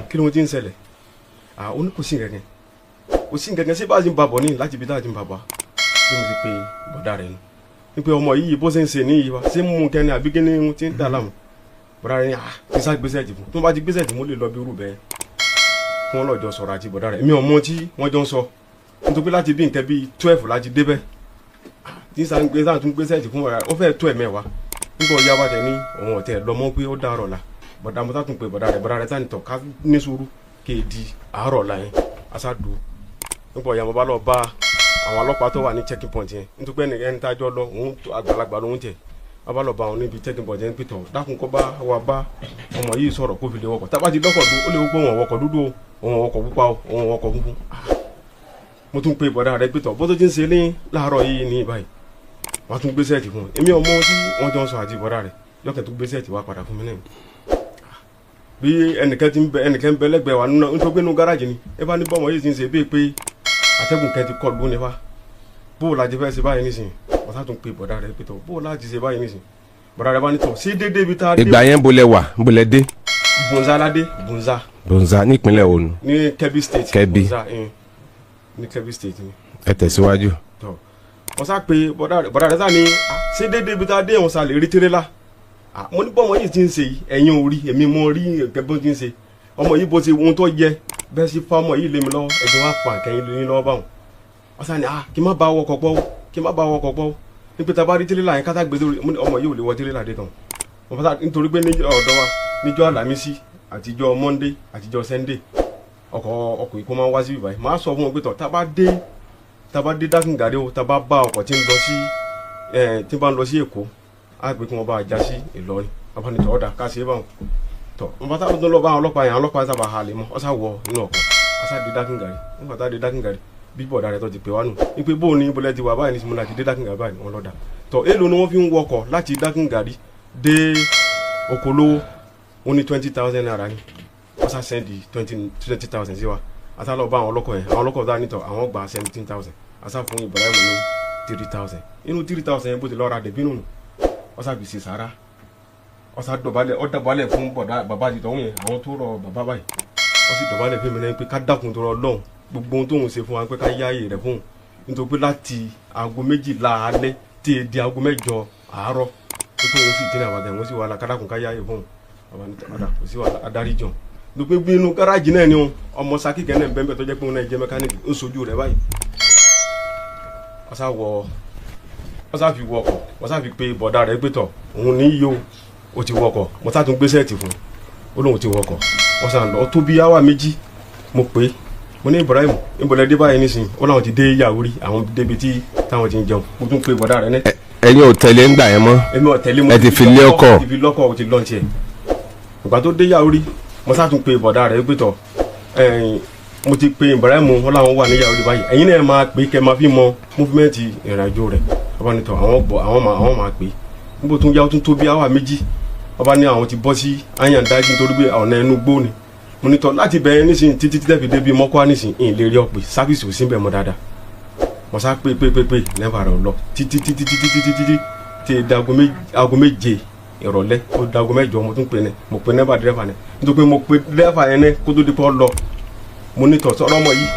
kí ló ń ti ń ṣẹlẹ̀ ó ní kò sí gẹ́gẹ́ sí bá a ti ń babọ̀ ní láti ibi tá a ti ń babọ̀ bí mo ti pe bọ̀dá rẹ̀ nù ní pé ọmọ yìí bó ṣe ń ṣe ní yìí wa ṣé mú kẹ́ni àbí kí ni ti ń dà láàmú bọ̀dá rẹ̀ ní kí sá gbèsè ẹ̀jì fún tó bá ti gbèsè ẹ̀jì mo lè lọ bí irú bẹ́ẹ̀ kí wọ́n lọ́jọ́ sọ̀rọ̀ àti bọ̀dá rẹ̀ mi ò mọ tí wọ́n jọ ń sọ nítorí láti bí nǹkan bíi 12 láti débẹ̀ tí sáà ń gbé sáà tún gbèsè ẹ̀jì fún bọ̀dá rẹ̀ ó fẹ́ẹ̀ tó ẹ̀mẹ́wàá nígbà ọ̀yá wa tẹ̀ ní òun ọ̀tẹ̀ lọ́mọ pé ó dàárọ̀ la bọ̀dá mo sátún pé bọ̀dá rẹ̀ sáà ní tọ̀ ká ní sùúrù kéèdì àárọ̀ la yẹn aṣáàdù nígbà ọ̀yá mo bá lọ bá àwọn ọlọ́pàá tó wà ní checking point yẹn nítorí ẹni tájọ́ lọ òun àgbàlagbà lóhun tẹ̀ wọ́n bá lọ bá àwọn níbi checking point yẹn pìtọ̀ dákun kó bá wa bá ọmọ yìí sọ̀rọ̀ kó fi lè wọkọ̀ tábà ti lọ́kọ̀ dúró ó lè gbọ́ wọn wọkọ̀ dúdú o òun wọkọ̀ pupa o òun wọkọ̀ funfun mo tún pe bọ̀dá rẹ̀ pìtọ̀ bó tó ti ń ṣe ní láàárọ̀ yìí ní báyìí wọ́n tún gbé sẹ́ẹ̀tì fún un èmi ọmọ tí wọ́n jọ ń sọ àti bọ̀dá rẹ̀ yọkẹ̀ tó gbé sẹ́ẹ̀tì wá padà fún mi náà bí ẹnìkan bẹ lẹ́gbẹ̀ẹ́ wa nítorí pé inú gáràjì ni ẹ bá ní bọ́mọ yìí ti ń ṣe bíi pé atẹ́gùn kẹ́ ti kọ́ lónìí fa bóò la ti fẹ́ ṣe báyìí nísìnyí wọ́n sá tún pe bọ̀dá rẹ̀ pé tọ̀ bóò la ti ṣe báyìí nísìnyí bọ̀dá rẹ̀ bá ní tọ̀ sí déédéé bí tá a dé. ìgbà yẹn bolẹ̀ wà bolẹ̀ dé. Bunza ládé Bunza nípínlẹ̀ Ònu. ní Kebbi State. Kebbi Bunza ní Kebbi State ni. ẹ tẹ̀síwájú. tọ́ wọ́n sá pe bọ̀dá rẹ̀ sá ní sí déédéé bí tá a dé wọ́n sá lè rí tirẹ́là mo ní bọ́mọ yìí ti ń ṣe ẹ̀yin orí èmi mo rí ẹ̀kẹ́ bó ti ń ṣe ọmọ yìí bó ti ohun tó yẹ bẹ́ẹ̀ sí fá ọmọ yìí lé mi lọ́wọ́ ẹ̀jẹ̀ wá pa kẹ́yìn lóyún lọ́wọ́ báwọn wọ́n sá ní kí n má bá wọkọ̀ pọ́ nípa tá a bá rí tirẹ́là yẹn kátà gbèsè ọmọ yìí ò lè wọ tirẹ́là dé tán wọ́n sá nítorí pé ní ọ̀dọ́ wa níjọ́ Àlàmísì àtijọ́ Monday àtijọ́ Sunday ọkọ̀ ìkó máa ń wá sí ibà yìí máa sọ fún wọn pé tọ̀ tá a bá dé Dákìngàdé o tá a bá bá ọkọ̀ tí ń lọ sí Èkó á pé kí wọ́n bá a já sí Ìlọrin abánitọ̀ ọ̀dà ká ṣe é báwọn tọ̀ wọ́n bá táwọn tó lọ bá àwọn ọlọ́pàá yẹn àwọn ọlọ́pàá sábà halẹ̀ mọ́ ọ̀sà wọ inú ọkọ̀ ọ̀sà dé Dákìngàdé nígbà tá a dé Dákìngàdé bí bọ̀dà rẹ̀ tó ti pè wá nù wípé bóun ní ibùdó ti wà báyìí ní sinmi láti dé Dákìngàdé báyìí wọn lọ́dà tọ̀ èèlò ni wọ́n fi ń wọkọ̀ láti Dákìngàdé dé Okolowo ó ní 20,000 naira ni wọ́n sá sẹ́ndì 20,000 sí wa àtà lọ bá àwọn ọlọ́kọ̀ yẹn àwọn ọlọ́kọ̀ tá a nítọ̀ àwọn gba 17,000 àṣà fún Ibrahim ní 3,000 inú 3,000 yẹn bó ti lọ́ọ́ ra dẹ̀bí nù wọ́n sá gbèsè sára wọ́n sá dọ̀bálẹ̀ fún bàbá àti tọ̀hún yẹn àwọn tó rọ bàbá báyìí wọ́n sì dọ̀bálẹ̀ fún mi náà pé ká dákun tó rọ lọ́hùn gbogbo ohun tóun ṣe fún wa pé ká yáàyè rẹ̀ fún un nítorí pé láti aago 12 alẹ́ tí di aago 8 àárọ̀ tó tóun sì dín àwọn àgbẹ̀ wọ́n sì wà lá ká dákun ká yáàyè fún un bàbá ní tọ́lá kò sí wàhálà adarí jọ nítorí pé inú gáràjì náà ni ọmọ Ṣakí kẹ́ náà bẹ́ẹ̀ tó jẹ́ pé òun náà jẹ́ mẹkáníìkì ń sojú rẹ̀ báyìí wọ́n sá fi wọkọ̀ wọ́n sá fi pe bọ̀dá rẹ̀ gbé tọ̀ òun ní yíyó o ti wọkọ̀ mo sá tún gbé sẹ́ẹ̀tì fún ó lóun ti wọkọ̀ wọ́n sá lọ tó bí áwà méjì mo pé mo ní Ibrahim ìbọ̀lẹ̀ dé báyìí nísìnyí ó láwọn ti dé Yàwúrí àwọn débi tí táwọn ti ń jẹun mo tún pe bọ̀dá rẹ̀ ní. ẹ̀yin ò tẹ̀lé ń gbà yẹn mọ́ èmi ò tẹ̀lé mo ẹ ti fi lé ọkọ̀ ti fi lọ́kọ̀ ti lọ́ọ̀tì ẹ̀ ìgbà tó dé Yàwúrí mo sá tún pe bọ̀dá rẹ̀ gbé tọ̀ mo ti pe Ibrahim wọn làwọn wà ní Yàwúrí báyìí ẹ̀yin náà máa pè kẹ́ máa fi mọ múfúmẹ́ǹtì ìrìnàjò rẹ̀ ọba nítọ̀ àwọn máa pè níbo tún yá ó tún tó bí áwà méjì ọba ní àwọn ti bọ́ sí Àyàndájí nítorí pé ọ̀nà ẹnu gbó ni mo nítọ̀ láti bẹ̀rẹ̀ nísìnyí títí tẹ́fi débi Mọ́kọ́á nísìnyí ìyìn lè rí ọ pé sáfìsì ò sí bẹ̀ mọ́ dáadáa mo sá pé lẹ́bàá rẹ̀ lọ títí tí aago méje ìrọ̀lẹ́ ó dago 8 mo tún pe ní mo pe nẹ́bà dírẹ́fà ní nítorí pé mo pe dírẹ́fà yẹn ní kó tó di pọ́ lọ mo ní tọ̀ sọ́rọ́ ọmọ yìí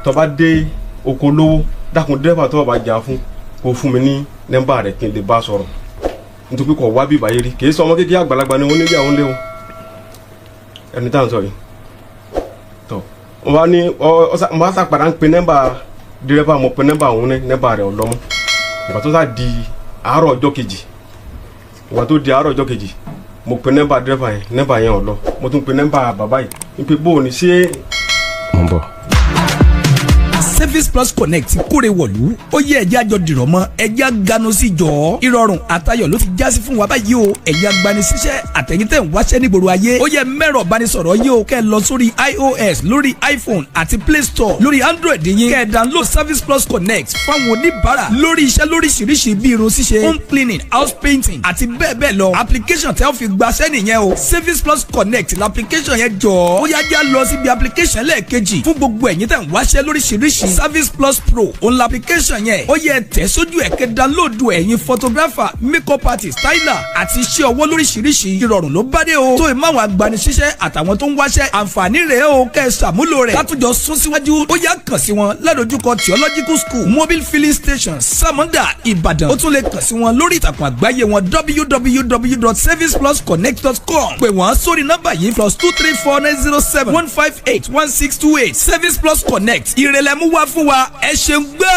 tó bá dé Okolowo dákun dírẹ́fà tó bá jà fún kó fún mi ní nẹ́bà rẹ̀ kí n lè bá sọ̀rọ̀ nítorí kò wá bí ìbáyé rí kì í sọ ọmọ kékeré àgbàlagbà ni wọ́n ní ìyàwó ńlẹ́ o ẹni tá à ń sọ yìí tọ̀ wọ́n bá ní mo bá sàpàdà ń pe nẹ́bà dírẹ́fà mo pe nẹ́bà òun ní nẹ́bà rẹ̀ ọ̀lọ́mọ ìgbà tó sá di àárọ̀ ọjọ́ kejì ìgbà tó di àárọ̀ ọjọ́ kejì mo pe nẹ́bà dírẹ́fà yẹn nẹ́bà yẹn ò lọ mo tún pe nẹ́bà bàbá yìí wípé bóò ní ṣé. mo ń bọ̀. Service Plus Connect kóre wọ̀lú ó yẹ ẹ̀jẹ̀ àjọ dìrọ̀ mọ́ ẹ̀jẹ̀ àganu sí jọ ìrọ̀rùn àtayọ̀ ló fi jásí fún wa báyìí o ẹ̀jẹ̀ agbanisíṣẹ́ àtẹ̀yìntẹ̀ ń wáṣẹ́ nígboro ayé ó yẹ mẹ́rọ̀ bánisọ̀rọ̀ yìí o kẹ́ ẹ lọ sórí iOS lórí iPhone àti Play Store lórí Android yín kẹ́ ẹ download Service Plus Connect fáwọn oníbàárà lórí iṣẹ́ lóríṣiríṣi bíi irun ṣíṣe home cleaning house painting àti bẹ́ẹ̀ bẹ́ẹ̀ lọ application tẹ́ ó fi gbaṣẹ́ nìyẹn o Service Plus Connect l'application yẹn jọ ó yá já lọ síbi application lẹ́ẹ̀kejì fún gbogbo ẹ̀yin tẹ́ ń wáṣẹ́ lóríṣiríṣi Service Plus Pro òun l'application yẹn ó yẹ tẹ̀ sójú ẹ̀ kẹ́ download ẹ̀yin photographer makeup artist styler àti iṣẹ́ ọwọ́ lóríṣiríṣi ìrọ̀rùn ló bá dé o tó ìmọ̀ àwọn agbanisíṣẹ́ àtàwọn tó ń wáṣẹ́ àǹfààní rẹ̀ o kẹ́ ẹ ṣàmúlò rẹ̀ látúnjọ sún síwájú ó yá kàn sí wọn ládojúkọ Theological School mobile filling station Samonda Ìbàdàn ó tún lè kàn sí wọn lórí ìtàkùn àgbáyé wọn www.serviceplusconnect.com pè wọ́n sórí nọ́mbà yìí +2349071581628 Service Plus Connect ìrẹ̀lẹ̀ mú wá fún wa ẹ ṣeun gbà.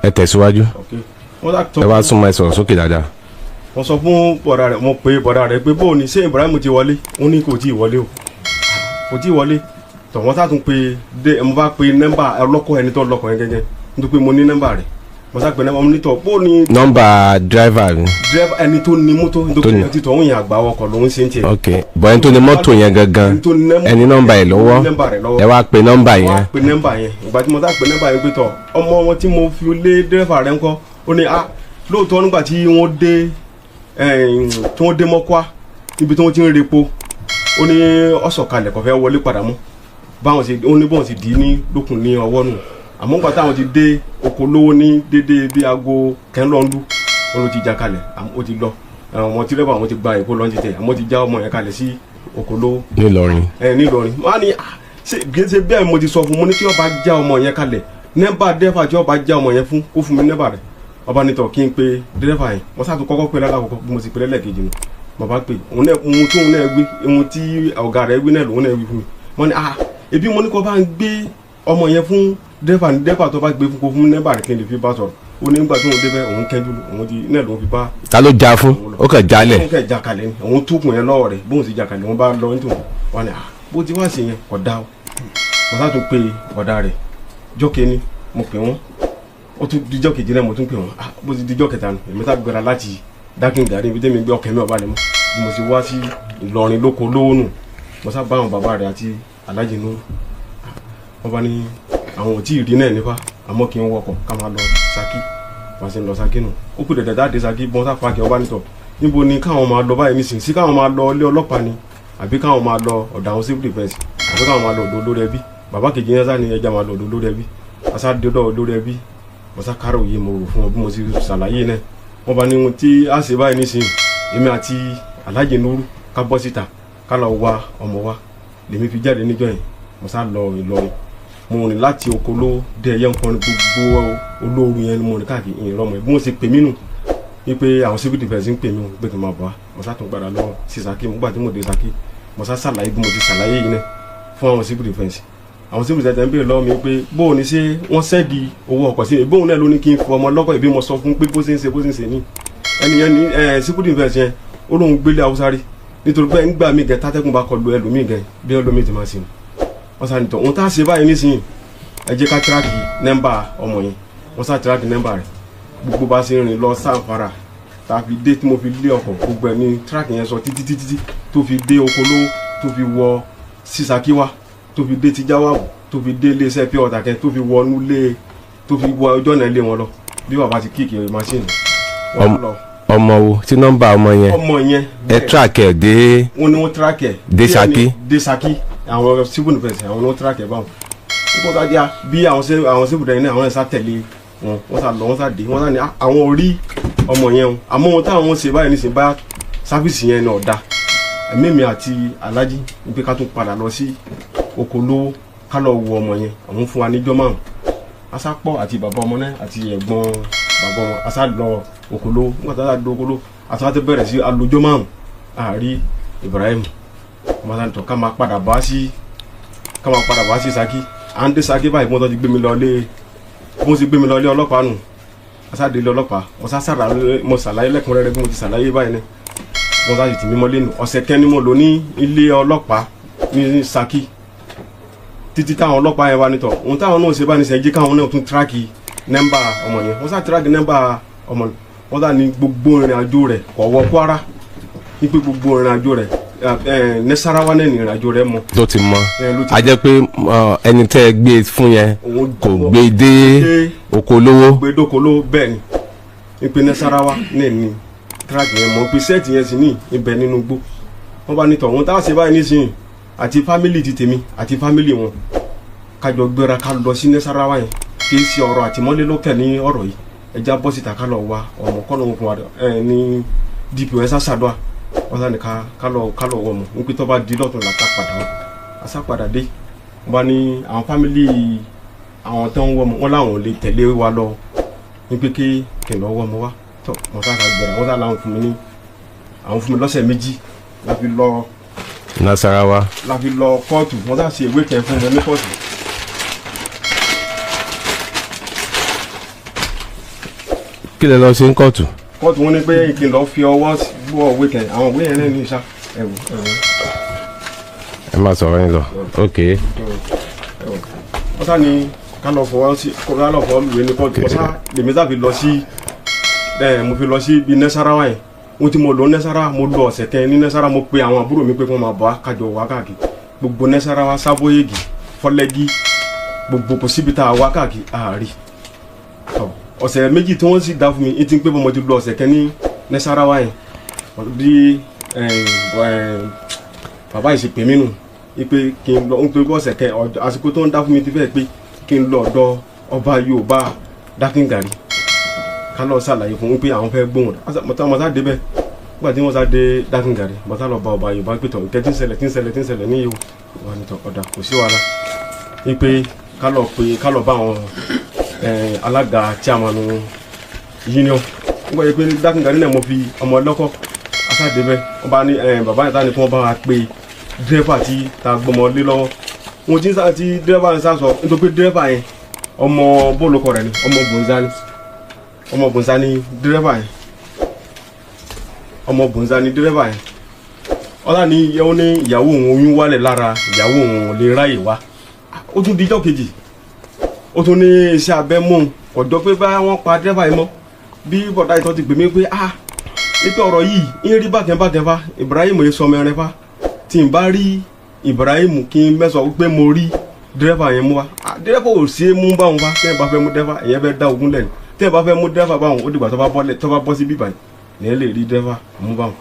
ẹ tẹ̀síwájú ẹ wá súnmọ́ ẹ sọ̀rọ̀ sókè dáadáa. wọ́n sọ fún bọ̀dà rẹ̀ mo pe bọ̀dà rẹ̀ pé bóun ni ṣé Ibrahim ti wọlé ó ní kò tí ì wọlé o kò tí ì wọlé tọ̀ wọ́n sá tún pe mo bá pe nọ́mbà ọlọ́kọ̀ ẹni tó lọ́kọ̀ yẹn gẹ́gẹ́ nítorí pé mo ní nọ́mbà rẹ̀ mo sá pe nọ́mbà mo ní tọ̀ bóun ni. nọ́mbà dírẹ́fà ni. dírẹ́fà ẹni tó ní mọ́tò nítorí ẹni tó ń yàn àgbà ọkọ̀ lòún ṣe ń tiẹ̀. ok bọ̀ ẹni tó ní mọ́tò yẹn gangan ẹni nọ́mbà yẹn lọ́wọ́ ẹ wá pe nọ́mbà yẹn. pe nọ́mbà yẹn ìgbà tí mo sá pe nọ́mbà yẹn pé tọ̀ ọmọ wọn tí mo fi lé dírẹ́fà rẹ̀ ńkọ́ ó ní lóòótọ́ nígbà tí wọ́n dé tí wọ́n dé mọ́kwá níbi tí wọ́n ti ń repo ó ní ọ̀sọ̀kalẹ̀ kò fẹ́ wọlé padà mọ́ báwọn ṣe ó ní bọ́n sì dì í ní lókun ní ọwọ́ nù àmọ́ nígbà táwọn ti dé oko lówó ní dédé bí aago kẹ́ńlọ́ndú ó ló ti já kalẹ̀ ó ti lọ àwọn tí rẹ́bà àwọn ti gba èkó lọ́njì tẹ̀ àmọ́ ti já ọmọ yẹn kalẹ̀ sí oko lówó. nílọrin. nílọrin wọ́n á ní ṣe bẹ́ẹ̀ mo ti sọ fún mo ní tí wọ́n bá já ọmọ yẹn kalẹ̀ nẹ́bà dẹ́fà tí wọ́n bá já ọmọ yẹn fún kó fún mi nẹ́bà rẹ̀ ọba nítọ̀ kí n pe dẹ́fà yẹn mo sáà tó kọ́kọ́ pe lálákọ̀ọ́kọ́ bí mo ti pe lẹ́lẹ́kejì nù bàbá pé òun náà ohun tí òun náà gbé ohun tí ọ̀gá rẹ̀ gbé náà lòun náà wí fún mi mo ní ebi mo ní kó bá ń gbé ọmọ yẹn fún dẹ́fà ní dẹ́fà tó bá gbé fún kó fún nẹ́bà rẹ̀ kí n lè fi bá sọ̀rọ̀ ó ní nígbà tí òun débẹ̀ òun kẹ́jú òun ti náà lòun fi bá. ta ló já fún ó kàn jálẹ̀. òun kàn já kalẹ̀ ni òun túkùn yẹn lọ́wọ́ rẹ̀ bóun sì já kalẹ̀ òun bá lọ nítorí wọn ni bó ti wá sí yẹn kò dá o mo sá tún pe ọ̀dà rẹ̀ jọ́kẹ́ ni mo pè wọ́n ó tún dijọ́ kejì náà mo tún pè wọ́n bó ti dijọ́ kẹta nù èmi tá gbéra láti dákìngàrí ibi tẹ́mi gbé ọkẹ́ mi ọ̀bá lẹ̀ mọ́ bí mo ti wá sí Ìlọrin lóko lówó nù mo sá bá àwọn bàbá rẹ̀ àti Aláàjì Núrù wọ́n bá ní àwọn ò tí ì rí náà nípa àmọ́ kí n wọkọ̀ ká máa lọ Ṣakí wọ́n sì ń lọ Ṣakí nù ó kù dẹ̀dẹ̀ dáadé Ṣakí bọ́n sá pàkẹ́ ọba nítọ̀ níbo ni káwọn máa lọ báyìí nísìnyí sí káwọn máa lọ ilé ọlọ́pàá ni àbí káwọn máa lọ ọ̀dọ̀ àwọn civil defence àbí káwọn máa lọ ọ̀dọ̀ olórí ẹbí bàbá kejì yẹn sá ni ẹja máa lọ ọ̀dọ̀ olórí ẹbí àṣà dédọ̀ olórí ẹbí mo sá kárò yìí mo rò fún ọ bí mo ti ṣàlàyé náà wọ́n bá ní ohun tí a ṣe báyìí nísìnyí èmi àti Aláàjì Núrù ká bọ́ síta ká lọ wá ọmọ wa lèmi fi jáde níjọ́ yẹn mo sá lọ Ìlọrin mo rìn láti oko ló dé ẹyẹ nǹkan gbogbo olóoru yẹn ni mo rìn káàkiri ìrọmọ bí mo ṣe pè mí nù wípé àwọn civil defence ń pè mí pé kí n máa bọ̀ wá mo sá tún gbàdá lọ sí Ṣakí mo gbà tí mo dé Ṣakí mo sá ṣàlàyé bí mo ti ṣàlàyé yìí náà fún àwọn civil defence àwọn civil defence ń béèrè lọ́wọ́ mi pé bóun ni ṣé wọ́n sẹ́ẹ̀dì owó ọkọ̀ sí mi bóun náà ló ní kí n fọ ọmọ lọ́kọ̀ ìbí mo sọ fún pé bó ṣe ń ṣe ní ẹni yẹn ní civil defence yẹn ó lóun gbélé Haúsá rí nítorí pé ńgbà mí gẹ tátẹ́kùn bá kọlu ẹlòmíì gẹ bí ẹlòmíì ti máa ṣe wọ́n sá nìtọ̀ ohun tá a ṣe báyìí nísìnyí ẹ jẹ́ ká tíráàkì nẹ́mbà ọmọ yẹn wọ́n sá tíráàkì nẹ́mbà rẹ̀ gbogbo bá ṣe rìn lọ Sàǹfàrà tá a fi dé tí mo fi lé ọkọ̀ gbogbo ẹ̀ ní tíráàkì yẹn sọ títí tó fi dé oko lówó tó fi wọ sí Ṣakí wá tó fi dé Tìjáwàwù tó fi dé iléeṣẹ́ pure water kẹ́ tó fi wọnú lé tó fi wọ ọjọ́ náà lé wọn lọ bí bàbá ti kíkì máṣíìnì wọn lọ. ọmọ wo tí nọ́mbà ọmọ yẹn ẹ tíráàkì ẹ dé. wọ́n ní wọ́n tíráàkì ẹ dé Ṣakí. dé Ṣakí àwọn civil defence àwọn ní wọ́n tíráàkì ẹ báwọn nígbà tó ajá bí àwọn civil defence náà àwọn ẹ̀sà tẹ̀lé wọ́n sá lọ wọ́n sá dé wọ́n sá ní àwọn orí ọmọ yẹn o àmọ́ ohun táwọn ṣe báyìí nísìnyí bá sáfìsì yẹn náà dá ẹ̀mí mi àti Aláàjì ní pé ká tún padà lọ sí oko lówó ká lọ wo ọmọ yẹn àwọn fún wa níjọ́ márùn asápọ̀ àti bàbá ọmọ náà àti ẹ̀gbọ́n bàbá ọmọ asá lọ oko lówó nígbà tó a lọ oko lówó asá ti bẹ̀rẹ̀ sí alójọ́ márùn àárí Ibrahim ọmọ sáà ń tọ́ ká máa padà bá sí Ṣakí à ń dé Ṣakí báyìí mo tọ́ ti gbé mi lọ lé ọlọ́pàá nù asá délé ọlọ́pàá mo ṣàlàyé lẹ́kùnrẹ́rẹ́ bí mo ti ṣàlàyé báyìí ní mo sá sì tì mí mọ́lé nù ọ̀sẹ̀ kẹ́ni mo lò ní ilé ọlọ́pàá ní Ṣakí títí táwọn ọlọ́pàá yẹn wá nítọ̀ ohun táwọn náà ṣe bá ní sẹ́jí káwọn náà tún tíráàkì nẹ́mbà ọmọ yẹn wọ́n sá tíráàkì nẹ́mbà ọmọ wọ́n sá ní gbogbo ìrìn àjò rẹ̀ kò wọ Kwara ní pé gbogbo ìrìn àjò rẹ̀ Nasarawa náà ní ìrìn àjò rẹ̀ mọ́. tó ti mọ a jẹ́ pé ẹni tẹ́ ẹ gbé fún yẹn kò gbé dé oko lówó. gbé dóko lówó bẹ́ẹ̀ ni ní pé Nasarawa náà ní tíráàkì yẹn mọ́ pé sẹ́ẹ̀tì yẹn sì ní ibẹ̀ nínú gbó wọ́n bá nítọ̀ ohun táwọn ṣe báyìí nísìnyí àti fámìlì ti tèmi àti fámìlì wọn kájọ gbéra ká lọ sí Nasarawa yẹn kì í ṣe ọ̀rọ̀ àtìmọ́lé lókè ní ọ̀rọ̀ yìí ẹja bọ́ síta ká lọ wá ọmọ kọ́nà òkun wa ní DPO sàṣàdọ́à wọ́n sá ní ká lọ wọ ọmọ nípa tó bá di lọ́tún làtà padà wọn àṣàpadà dé wọ́n bá ní àwọn fámìlì àwọn tó ń wọ ọmọ wọn làwọn lè tẹ̀lé wa lọ ní pé kí n lọ wọ ọmọ wa tó wọ́n sá ká gbéra wọ́n sá làwọn fún mi lọ́sẹ̀ méjì láfi lọ Nasarawa la fi lọ kóòtù wọn dá sí ìwé kẹ fún mi ní kóòtù. kí lè lọ sí kóòtù. kóòtù wọn ní pé kí n lọ fi ọwọ́ gbọ́ ìwé kẹ àwọn ìwé yẹn náà ní ìṣá ẹ̀wù. ẹ máa sọ̀rọ̀ yín lọ ok. wọ́n sá ni ká lọ fọwọ́ ìwé ní kóòtù wọ́n sá lèmi sáfi lọ sí mo fi lọ sí ibi Nasarawa yẹn ohun tí mo lọ Nasarawa mo lọ ọ̀sẹ̀ kẹ́ ní Nasarawa mo pe àwọn àbúrò mi pé kí wọ́n máa bọ̀ kájọ wá káàkiri gbogbo Nasarawa Sábóyègì Fọlẹ́gì gbogbo kò síbi tá a wá káàkiri àárí ọ̀sẹ̀ méjì tí wọ́n sì dá fún mi ti ń pé mo ti lọ ọ̀sẹ̀ kẹ́ ní Nasarawa yẹn bí bàbá yìí ṣe pè mí nù ipe kí n lọ nítorí bọ́ọ̀sẹ̀ kẹ àsìkò tó ń dá fún mi ti fẹ́ pé kí n lọ ọ̀dọ̀ ọba Yorùbá Dákíngàrí ká lọ ṣàlàyé fún un pé àwọn fẹ́ gbóhùn mọ̀tá débẹ̀ nígbà tí wọ́n sá dé Dákíngàrí mọ̀tá lọ bá ọba Yorùbá pé tọ̀ nǹkan tí ń ṣẹlẹ̀ ní yìí wà ní tọ̀ ọ̀dà kò sí wàhálà ipe ká lọ bá àwọn alága chairman union nígbà yìí pé ní Dákíngàrí náà mo fi ọmọ ọlọ́kọ̀ asádébẹ̀ wọ́n bá ní bàbá yẹn tá ni kí wọ́n bá wa pé dírẹ́fà tí ta gbọmọ lé lọ́wọ́ wọn ti ń sá ti dírẹ́fà yẹn sá sọ nítorí pé dírẹ́fà yẹn ọmọ bólókọ rẹ̀ ni ọmọ Bùnzá ni dírẹ́fà yẹn ọmọ Bùnzá ni dírẹ́fà yẹn ọlá ní ìyàwó òun oyún wálẹ̀ lára ìyàwó òun lè ráyè wá ó tún dijọ́ kejì ó tún ní iṣẹ́ abẹ mú un ọ̀dọ́ pé bá wọ́n pa dírẹ́fà yẹn mọ́ bí bọ̀dá ìtọ́ ti pè mí pé nípa ọ̀rọ̀ yìí ń rí bákẹ́bákẹ́ fa Ibrahim yẹn sọmọ ẹrin fa tí n bá rí Ibrahim kí n mẹ́sàn pé mo rí dírẹ́fà yẹn mú wa dírẹ́fà ò sí mú báwọn fa tẹ́ ẹ bá fẹ́ mú dírẹ́fà ẹ̀yẹ́ fẹ́ dá ogun lẹ́nu tẹ́ ẹ bá fẹ́ mú dírẹ́fà báwọn ó dìgbà tó bá bọ́ sí bíbá yìí lè rí dírẹ́fà mú báwọn.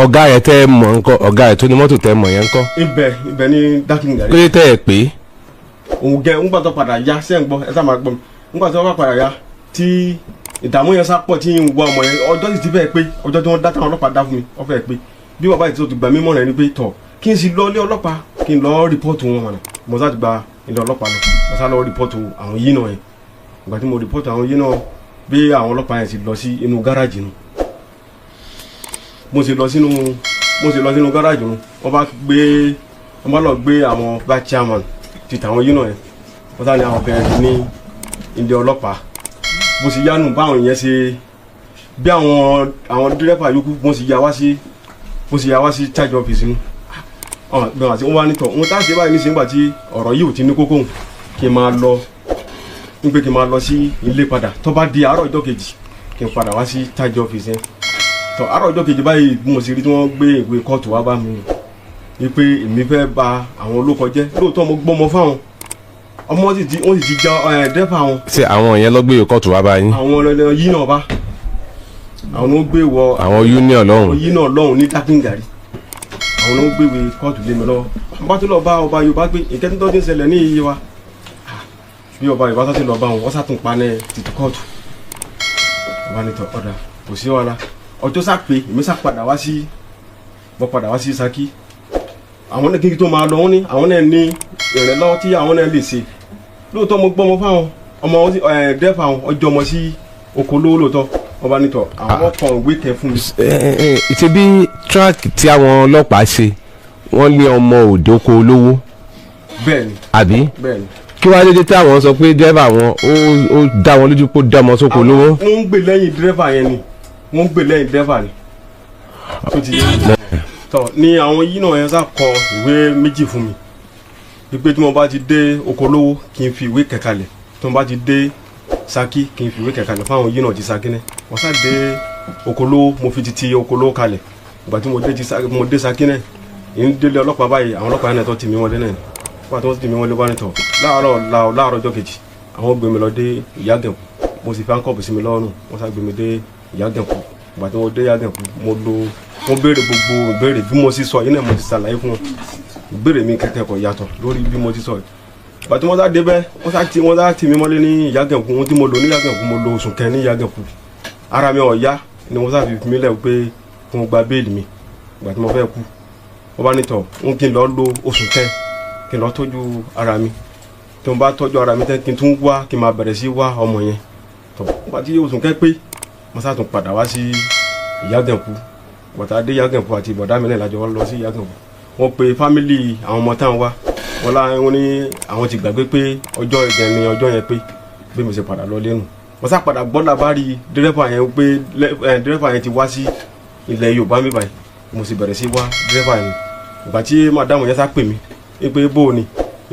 ọ̀gá ẹ̀ tẹ́ ẹ mọ̀ ńkọ́ ọ̀gá ẹ̀ tó ní mọ́tò tẹ́ ẹ mọ̀ yẹn ńkọ́. ibẹ̀ ní Dákíngàrí. pé tẹ́ ẹ pé. òun gẹ ńgbà tó padà yá sẹ́ ń gbọ́ ẹ sá máa gbọ́ mi ńgbà tó padà yá tí ìdààmú yẹn sápọ̀ tí ń wá ọmọ yẹn ọjọ́ sì ti fẹ́ pé ọjọ́ tí wọ́n dá táwọn ọlọ́pàá dá fún mi wọ́n fẹ́ pé bí bàbá yìí tó ti gbà mí mọ̀ràn ẹni pé tọ̀ kí n sì lọ ilé ọlọ́pàá kí n lọ rìpọ́ọ̀tù wọn mọ̀nà mo sá ti gba ilé ọlọ́pàá lọ mo sá lọ rìpọ́ọ̀tù àwọn yìí náà yẹn ìgbà tí mo rìpọ́ọ̀tù àwọn yìí náà bí àwọn ọlọ́pàá yẹn ti lọ sí inú gáràjì nu mo sì lọ sínú gáràjì nu wọ́n bá lọ gbé àwọn bá chairman ti tàwọn yìí náà yẹn wọ́n sá ní àwọn bẹ̀rẹ̀ ní ilé ọlọ́pàá bó sì yánu báwọn yẹn ṣe bí àwọn dírẹ́fà yòókù bó sì yà wá sí charge office nu bẹ́ẹ̀ àti wọ́n wá nítọ̀ wọ́n tá a ṣe báyìí ní sìngbà tí ọ̀rọ̀ yìí ò ti ní kókó kí n máa lọ sí ilé padà tó bá di àárọ̀ ọjọ́ kejì kí n padà wá sí charge office yẹn tó àárọ̀ ọjọ́ kejì báyìí bí mo sì rí tí wọ́n gbé ìwé kóòtù wá bá mi wípé èmi fẹ́ bà àwọn olóko jẹ́ lóòótọ́ mo gbọ́mọ fáwọn ọmọ wọ́n sì ti já dẹ́fà wọn. ṣé àwọn yẹn lọ gbé kóòtù wá bá yín. àwọn ọlọ́lẹ̀ yìí náà bá àwọn ló gbé wọ. àwọn union lọ́hùn. union lọ́hùn ní Dákíngàrí àwọn ló gbé wé kóòtù lé mi lọ́wọ́. bá tó lọ bá ọba Yorùbá gbé ìkẹ́tí tó ti ń ṣẹlẹ̀ ní iye wa bí ọba Yorùbá tó ti lọ bá wọn wọ́n sàtún pa ní títí kóòtù. ọba ní tọ ọ̀dà kò sí wàhálà ọjọ́ sá pé èmi sá padà wá sí Ṣakí àwọn náà kí n tó máa lọ wọn ní àwọn náà ní ìrànlọ́wọ́ tí àwọn náà lè ṣe lóòótọ́ mo gbọ́ ọmọ fáwọn ọmọ dẹ́fà àwọn ọjọ́ ọmọ sí oko lówó lóòótọ́ ọba nítọ̀ àwọn kan ìwé kẹ fún mi. ṣe bí track tí àwọn ọlọ́pàá ṣe wọ́n lé ọmọ òde oko olówó. bẹ́ẹ̀ni. àbí. bẹ́ẹ̀ni. kí wàá dédé tí àwọn sọ pé dẹ́fà wọn ó dá wọn lójú pé ó dá ọmọ sóko olówó. wọ́n ń gbè lẹ́yìn dẹ́fà yẹn ni wọ́n ń gbè lẹ́yìn dẹ́fà ni. tó ti yẹ tọ ni àwọn yìí náà yẹn sá kọ ìwé méjì fún mi wípé tí mo bá ti dé Okolówó kí n fi ìwé kẹkalẹ̀ tí mo bá ti dé Ṣakí kí n fi ìwé kẹkalẹ̀ fáwọn yìí náà ti Ṣakí náà wọ́n sá dé Okolówó mo fi ti Okolówó kalẹ̀ ìgbà tí mo dé Ṣakí náà ìyẹn délé ọlọ́pàá báyìí àwọn ọlọ́pàá náà tó tì mí wọlé náà nígbà tí wọ́n ti tì mí wọlé wá nítọ̀ láàárọ̀ ọjọ́ kejì àwọn gbé mi lọ dé Ìyágànkù mo sì fi áńkọ̀bù sí mi lọ́rùn wọ́n sá gbé mi dé Ìyágànkù ìgbà tí mo dé Ìyágànkù mo béèrè gbogbo ìbéèrè bí mo sì sọ yìí náà mo ti ṣàlàyé fún wọn ìbéèrè mi kẹ̀kẹ́ kò yàtọ̀ lórí bí mo ti sọ yìí bàtí wọ́n sá débẹ̀ wọ́n sá tì mí mọ́lé ní Ìyágànkù ohun tí mo lò ní Ìyágànkù mo lo oṣù kẹ́ ní Ìyágànkù ara mi ò yá ni wọ́n sá fi mí lẹ̀ pé kí wọ́n gba béèlì mi ìgbà tí mo fẹ́ kú wọ́n bá nítọ̀ wọ́n kí n lọ lo oṣù kẹ́ kí n lọ tọ́jú ara mi tí wọ́n bá tọ́jú ara mi tẹ́ kí n tún wá kí n máa bẹ̀rẹ̀ sí wá ọmọ yẹn tọ́ nígbà tí oṣù kẹ́ pé wọ́n sá tún padà wá sí Ìyágànkù bọ̀tà dé Ìyágànkù àti bọ̀dá mi náà lájọ wọn lọ sí Ìyágànkù wọ́n pe fámìlì àwọn ọmọ táwọn wá wọ́n ní àwọn ti gbàgbé pé ọjọ́ ìgbẹ́ ni ọjọ́ yẹn pé bí mo ṣe padà lọ lẹ́nu wọ́n sá padà gbọ́ làbárí dírẹ́fà yẹn pé dírẹ́fà yẹn ti wá sí ilẹ̀ Yorùbá mi báyìí mo sì bẹ̀rẹ̀ sí wá dírẹ́fà yẹn ìgbà tí màdàmù yẹn sá pè mí pé bó o ní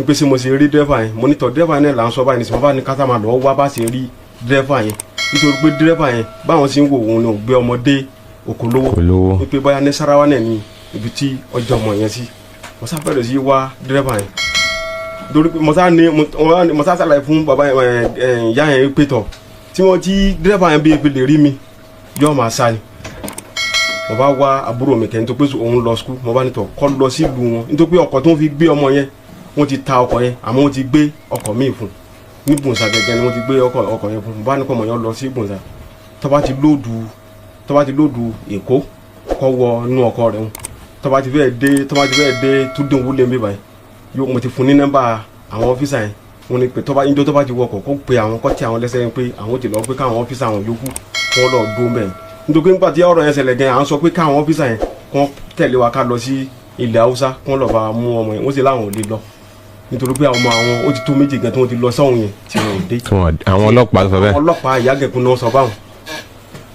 pé sí mo ṣe rí dírẹ́fà yẹn mo nítọ̀ dírẹ́fà yẹn là ń sọ báyìí nísìnyí wọ́n bá ní kátà máa lọ́ọ́ wá bá ṣe rí dírẹ́fà yẹn nítorí pé dírẹ́fà yẹn báwọn sì ń wò òun ni ò gbé ọmọdé Okolówó pé báyà ní Sarawa náà ní ibi tí ọjọ́ ọmọ yẹn sí mo sá bẹ̀rẹ̀ sí wá dírẹ́fà yẹn torí pé mo sá ṣàlàyé fún bàbá ìyá yẹn pé tọ̀ tí dírẹ́fà yẹn bí ebi lè rí mi yóò máa sá ni mo bá wá àbúrò mi kẹ́ nítorí pé òun lọ skul mo bá ní tọ̀ kọ́ lọ sílùú wọn nítorí pé ọkọ̀ tó ń fi gbé ọmọ yẹn wọ́n ti ta ọkọ̀ yẹn àmọ́ wọ́n ti gbé ọkọ̀ míì fún ní Bùnsà gẹ́gẹ́ ni wọ́n ti gbé ọkọ̀ yẹn fún mo bá ní kọ́ ọmọ yẹn lọ sí Bùnsà tó bá ti lóòdù Èkó kọ́ wọ inú ọkọ̀ rẹ̀ wọn tó bá ti fẹ́ dé Túndé wúlé mi báyìí yóò mo ti fún ní nọ́mbà àwọn ọ́fíìsà yẹn wọ́n ní pé tó bá ti wọkọ̀ kó pe àwọn kọ́ tí àwọn lẹ́sẹ̀ yẹn pé àwọn ti lọ pé káwọn ọ́fíìsà àwọn yòókù kọ́ lọ dó mẹ́rin nítorí nígbà tí ọ̀rọ̀ yẹn ṣẹlẹ̀ gan à ń sọ pé káwọn ọ́fíìsà yẹn kọ́ tẹ̀lé wa ká lọ sí ilẹ̀ Haúsá kọ́ lọ́ọ́ bá mú ọmọ yẹn wọ́n sì láwọn ò lè lọ nítorí pé àwọn ọmọ àwọn ó ti tó méjì gan tí wọ́n ti lọ sọ́hun yẹn tí wọ́n ò dé. àwọn ọlọ́pàá sọ bẹ́ẹ̀. àwọn ọlọ́pàá ìyágẹ̀kùn náà sọ báwọn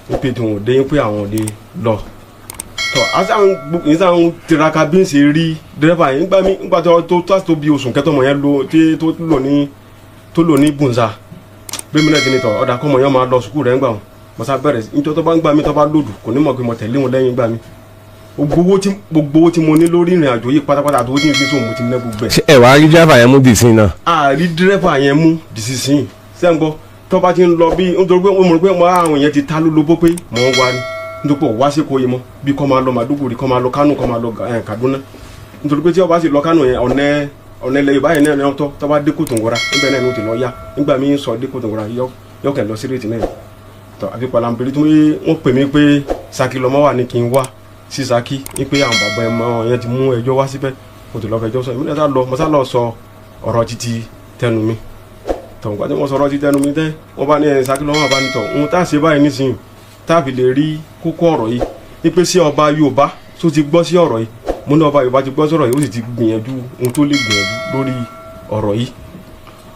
wípé tí wọ́n ò dé pé àwọn ò lè lọ. tọ́ àṣàwọn tiraka bí n ṣe rí dírẹ́fà yẹn nígbà tó bí oṣù kẹtọ́ mọ̀ yẹn tó lò ní Bùnsà bí mi náà ti ní tọ̀ ọ̀dà kọ́mọ yẹn máa lọ sùkúù rẹ̀ ń gbà wọn mo sá bẹ̀rẹ̀ nítorí tó bá ń gbà mí tó bá lòdù kò ní mọ̀ pé mo tẹ̀lé wọn lẹ́yìn gbà mí gbogbo owó tí mo ní lórí ìrìn àjò yìí pátápátá àti owó tí mo fi sóhun mo ti ná gbogbo ẹ̀. ṣé ẹ wàá rí dírẹ́fà yẹn mú dìísìn náà. a rí dírẹ́fà yẹn mú dìísìn sẹ́ńgbọ́ tó bá ti ń lọ bí nítorí pé mo rò pé àwọn yẹn ti ta lólobó pé mò ń wá ní nítorí pé wá sí Ìkòyí mọ́ bí kọ́ máa lọ Màdúgùrí kọ́ máa lọ Kánò kọ́ máa lọ Kaduna nítorí pé tí ọba sì lọ Kánò yẹn ọ̀nà ilẹ̀ Yorùbá yẹn náà tó bá dé Kòtòngórà níbẹ̀ náà ni ó ti lọ yá nígbà míì sọ dé Kòtòngórà yọkẹ̀ lọ sí rètí náà tọ́ àfi palambiri tí wọ́n pè mí pé Ṣakí lọ́mọ wà ní kí n wá sí Ṣakí ní pé àwọn bàbá ẹ̀mọ́ yẹn ti mú ẹjọ́ wá síbẹ̀ mo ti lọ fẹjọ́ sọ ìmúlẹ̀ mo sá lọ sọ ọ̀rọ̀ títí tẹnu mi tọ̀ nígbà tí wọ́n sọ ọ̀rọ̀ títí tẹnu mi tẹ́ wọ́n bá ní Ṣakí lọ́mọ bá ní tọ̀ ohun tá a ṣe báyìí nísìnyí tá a fi lè rí kókó ọ̀rọ̀ yìí ní pé sí ọba Yorùbá tó ti gbọ́ sí ọ̀rọ̀ yìí mo ní ọba Yorùbá ti gbọ́ sọ̀rọ̀ yìí ó sì ti gbìyànjú ohun tó lè gbìyànjú lórí ọ̀rọ̀ yìí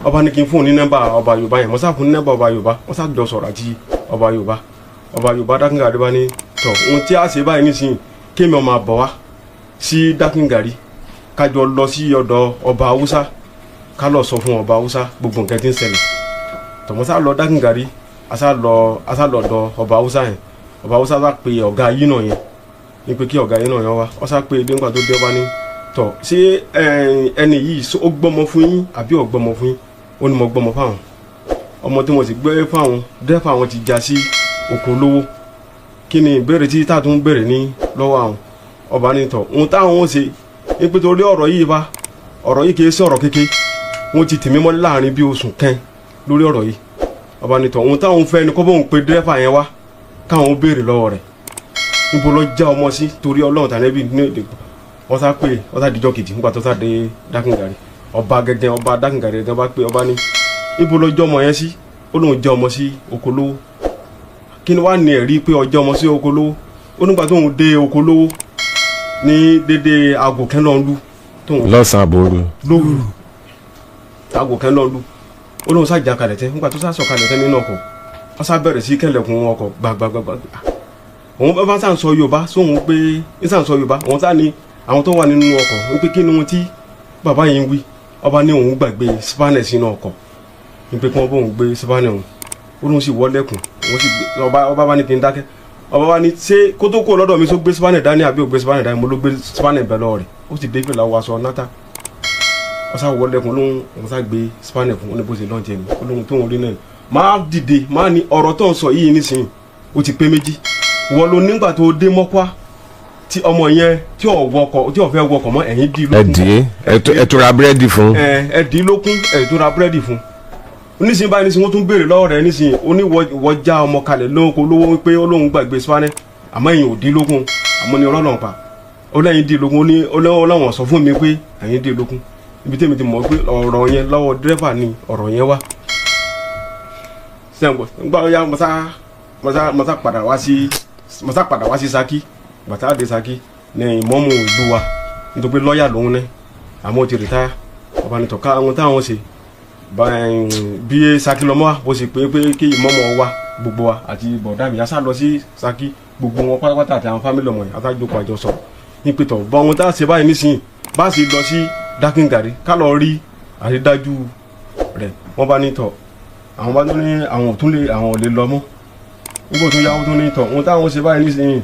ọba ní kí n fún ní nọ́mbà ọba Yorùbá yẹn mo sá fún ní nọ́mbà ọba Yorùbá wọ́n sá jọ sọ̀rọ̀ àti ọba Yorùbá Dákíngàrí bá ní tọ̀ ohun tí a ṣe báyìí nísìnyí kémi ọmọ àbọ̀ wá sí Dákíngàrí kájọ lọ sí ọ̀dọ̀ ọba Haúsá ká lọ sọ fún ọba Haúsá gbogbo nǹkan tí ń ṣẹlẹ̀ tọ̀mọ́ sá lọ Dákíngàrí asá lọ ọ̀dọ̀ ọba Haúsá yẹn ọba Haúsá bá pe ọ̀gá yìí náà yẹn ní pé kí ọ̀gá yìí náà yẹn wá wọ́n sá pé nígbà tó dé ọba ní tọ̀ ṣé ẹni yìí ó gbọ́mọ fún yín àbí ò gbọ́mọ fún yín ó ní mo gbọ́mọ fáwọn ọmọ tí mo sì gbé fáwọn dẹ́fà àwọn ti já sí oko olówó kí ni ìbéèrè tí tá a tún béèrè ní lọ́wọ́ àwọn ọba ní tọ̀ ohun táwọn ó ṣe ní pé torí ọ̀rọ̀ yìí kìí sí ọ̀rọ̀ kéke wọ́n ti tì mí mọ́lẹ̀ láàrin bí oṣù kẹ́ń lórí ọ̀rọ̀ yìí ọba ní tọ̀ ohun táwọn fẹ́ ni kọ́ bóun pe dẹ́fà yẹn wá káwọn ó béèrè lọ́wọ́ rẹ̀ níbo lọ já ọmọ sí torí Ọlọ́run tàbí ní èdè wọ́n sá dijọ́ kejì nígbà tó sá dé Dákíngàrí ọba Dákíngàrí gẹ́gẹ́ bá pé ọba ní níbo lọ jẹ́ ọmọ yẹn sí ó lóun jẹ́ ọmọ sí oko lówó kí ni wàá ní ẹ̀rí pé ọjọ́ ọmọ sí oko lówó ó nígbà tóun dé oko lówó ní dédé aago kẹ́ńlọ́ọ̀lù lọ́sàn-án àbòrò lóru aago kẹ́ńlọ́ọ̀lù ó lóun sá jà kalẹ̀ tẹ́ nígbà tó sá sọ kalẹ̀ tẹ́ nínú ọkọ̀ wọ́n sá bẹ̀rẹ̀ sí kẹ́lẹ̀kùn ọkọ̀ gbàgbàgbà òun bá sàn sọ Yorùbá sóhun pé ní sàn sọ Yorùbá òun sá ní àwọn tó wà nínú ọkọ̀ wípé kí ni ohun tí bàbá yìí ń wí ọba ní òun gbàgbé spaniel sínú ọkọ̀ wípé kí wọ́n bóun gbé spaniel òun ó lóun sì wọ́lẹ̀kùn òun sì gbé ọba bá ní kí n dákẹ́ ọba bá ní ṣé kó tó kó lọ́dọ̀ mi só gbé spaniel dání àbí ò gbé spaniel dání mo ló gbé spaniel bẹ̀ lọ́wọ́ rẹ̀ ó sì dé fìlà wọ aṣọ náta ó sá wọ́lẹ̀kùn òun sá gbé spaniel fún oníbó ṣe lọ́ọ̀tì ẹni ó lóun tóun rí náà máa dìde máa ní ọ̀rọ̀ tó ń sọ yìí nísìnyí ó ti pé méjì wọ́n ló nígbà tó dé Mọ́kwá tí ọmọ yẹn tí ò fẹ́ wọkọ̀ mọ́ ẹ̀yìn dì lókun ẹ̀tọ́ ra búrẹ́dì fún. ẹ̀dì lókun ẹ̀tọ́ ra búrẹ́dì fún nísìnyí báyìí nísìnyí wọ́n tún béèrè lọ́wọ́ rẹ̀ nísìnyí ó ní wọ́n já ọmọ kalẹ̀ lóko lówó wípé ó lóun gbàgbé spaniel àmọ́ ẹ̀yìn ò dì lókun àmọ́ ní ọlọ́run pa ó lẹ́yìn dì lókun ó láwọn sọ fún mi pé ẹ̀yìn dì lókun ibi tẹ́mi ti mọ̀ pé ọ̀rọ̀ yẹn lọ́wọ́ dírẹ́fà ni ọ̀rọ̀ yẹn wá sẹ́ńgbọ́ nígbà ó yá mo sá padà wá sí Ṣakí bàtà dé Ṣakí ní ìmọ̀mù ìlú wa nítorí pé lọ́ọ̀yà lòun ní àmọ́ ó ti rìtáyà ọba ní tọ̀ka àwọn táwọn ṣe bí Ṣakí lọ́mọ́ wa bó ṣe pé kí ìmọ̀mù wa gbogbo wa àti bọ̀dá mi yásá lọ sí Ṣakí gbogbo wọn pátápátá àti àwọn fámìlì ọmọ yẹn àtàjọpọ̀ àjọ sọ̀rọ̀ ní pé tọ̀ bọ́ ohun tá a ṣe báyìí nísìnyí bá a sì lọ sí Dákíngàrí ká lọ rí àrídájú rẹ̀ wọ́n bá ní tọ̀ àwọn bá tún ní àwọn ò lè lọ mọ́ nígbà tó yáwó tó ní tọ̀ ohun táwọn ṣe báyìí nísìnyí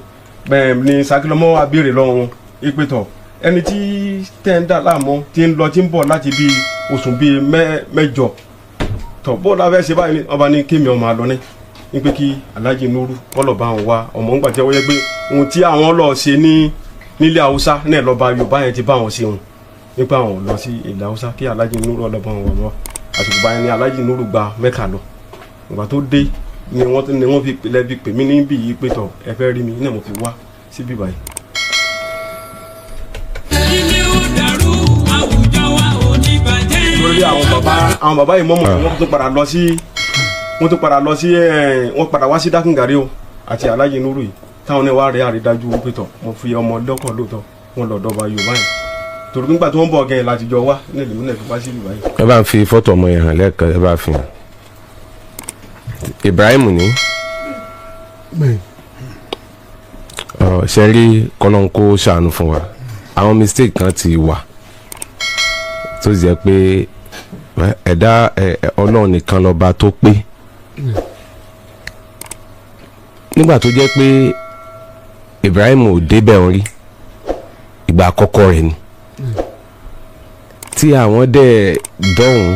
bẹ́ẹ̀ ni Ṣakí lọ́mọ́ wa béèrè lọ́wọ́ wọn ìpè tọ̀ ẹni tí tẹ́ ń dà láàmú tí ń lọ tí ń bọ̀ láti bí oṣù bíi mẹ́jọ tọ̀ bó la fẹ́ ṣe báyìí ọba ní kémi ọmọ àlọ́ ní pé kí Alhaji Nuru kọ́lọ̀ bá wọn wá ọmọ ńgbà tí wọ́n yẹ pé ohun tí àwọn lọ ṣe nílẹ̀ haúsá náà lọ́ba yorùbá yẹn ti bá wọn ṣe wọn nípa àwọn lọ sí ilẹ̀ haúsá kí Alhaji Nuru ọlọ́ba wọn wà lọ àsìkò báyẹn ni Alhaji Nuru gba Mẹ́kà lọ ìgbà tó dé ni wọ́n fi lẹ́bi pè mí níbí yìí pé tọ̀ ẹ fẹ́ rí mi náà mo fi wá síbí báyìí. torí àwọn bàbá yìí mọ́mọ́ wọ́n tún padà lọ sí wọ́n padà wá sí Dákúngàrí o àti Alhaji Nuru yìí táwọn náà wá rí àrídájú pé tọ̀ mo fi ọmọ lọ́kọ̀ lóòótọ́ wọn lọ́ọ́ dọ́ba yorùbá yìí torí nígbà tí wọ́n bọ̀ gẹ̀ẹ́ láti jọ wá nílẹ̀ mi náà fi wá sí ìlú báyìí. ẹ bá ń fi fọ́tò ọmọ yẹn hàn lẹ́ẹ̀kan ẹ bá fi hàn Ibrahim ní ṣe rí kọ́lọ́ńkó ṣàánú fún wa àwọn mistake kan ti wà tó jẹ́ pé ẹ̀dá Ọlọ́run nìkan lọ́ba tó pé nígbà tó jẹ́ pé Ibrahim ò débẹ̀ ń rí ìgbà àkọ́kọ́ rẹ̀ ni tí àwọn dẹ̀ dọ̀hún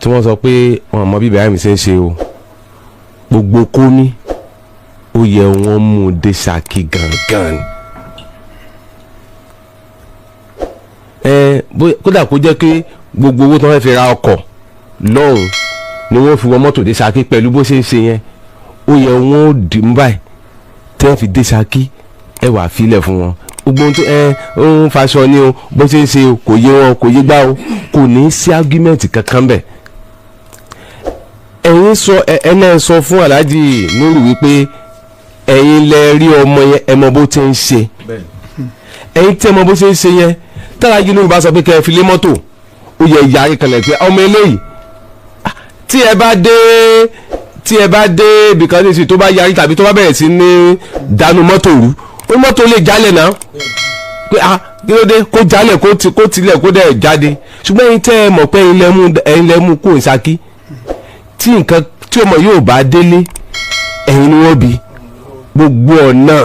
tí wọ́n sọ pé wọn mọ bí Ibrahim ṣe ń ṣe o gbogbo kóní ó yẹ wọ́n mú un dé Ṣakí gangan kódà kó jẹ́ pé gbogbo owó tí wọ́n fẹ́ fi ra ọkọ̀ lọ́hùn ni wọ́n fi wọ mọ́tò dé Ṣakí pẹ̀lú bó ṣe ń ṣe yẹn ó yẹ wọ́n ó dì mú báyìí tẹ́ fi dé Ṣakí ẹ wà filẹ̀ fún wọn gbogbo ohun tó ó ń faṣọ ni o bó ṣe ń ṣe o kò yé wọn kò yé gbá o kò ní sí argument kankan bẹ̀. ẹ̀yin sọ náà sọ fún Alhaji Nuru wípé ẹ̀yin lẹ rí ọmọ yẹn ẹ mọ bó ti ń ṣe ẹ̀yin tẹ́ mọ bó ṣe ń ṣe yẹn Alhaji Nuru bá sọ pé kẹ́ ẹ fi lé mọ́tò ó yẹ ìyá ayé kanlẹ̀ pé ọmọ eléyìí tí ẹ bá dé ibìkan nísìsiyìí tó bá yarí tàbí tó bá bẹ̀rẹ̀ sí ní dànù mọ́tò rú ó mọ́tò lè jálẹ̀ náà pé kí ló dé kó jálẹ̀ kó tilẹ̀ kó dẹ̀ jáde ṣùgbọ́n ẹ̀yin tẹ́ ẹ mọ̀ pé ẹ̀yin lẹ mú kó ń Ṣakí tí nǹkan tí ọmọ yóò bá délé ẹ̀yin ni wọ́n bí gbogbo ọ̀nà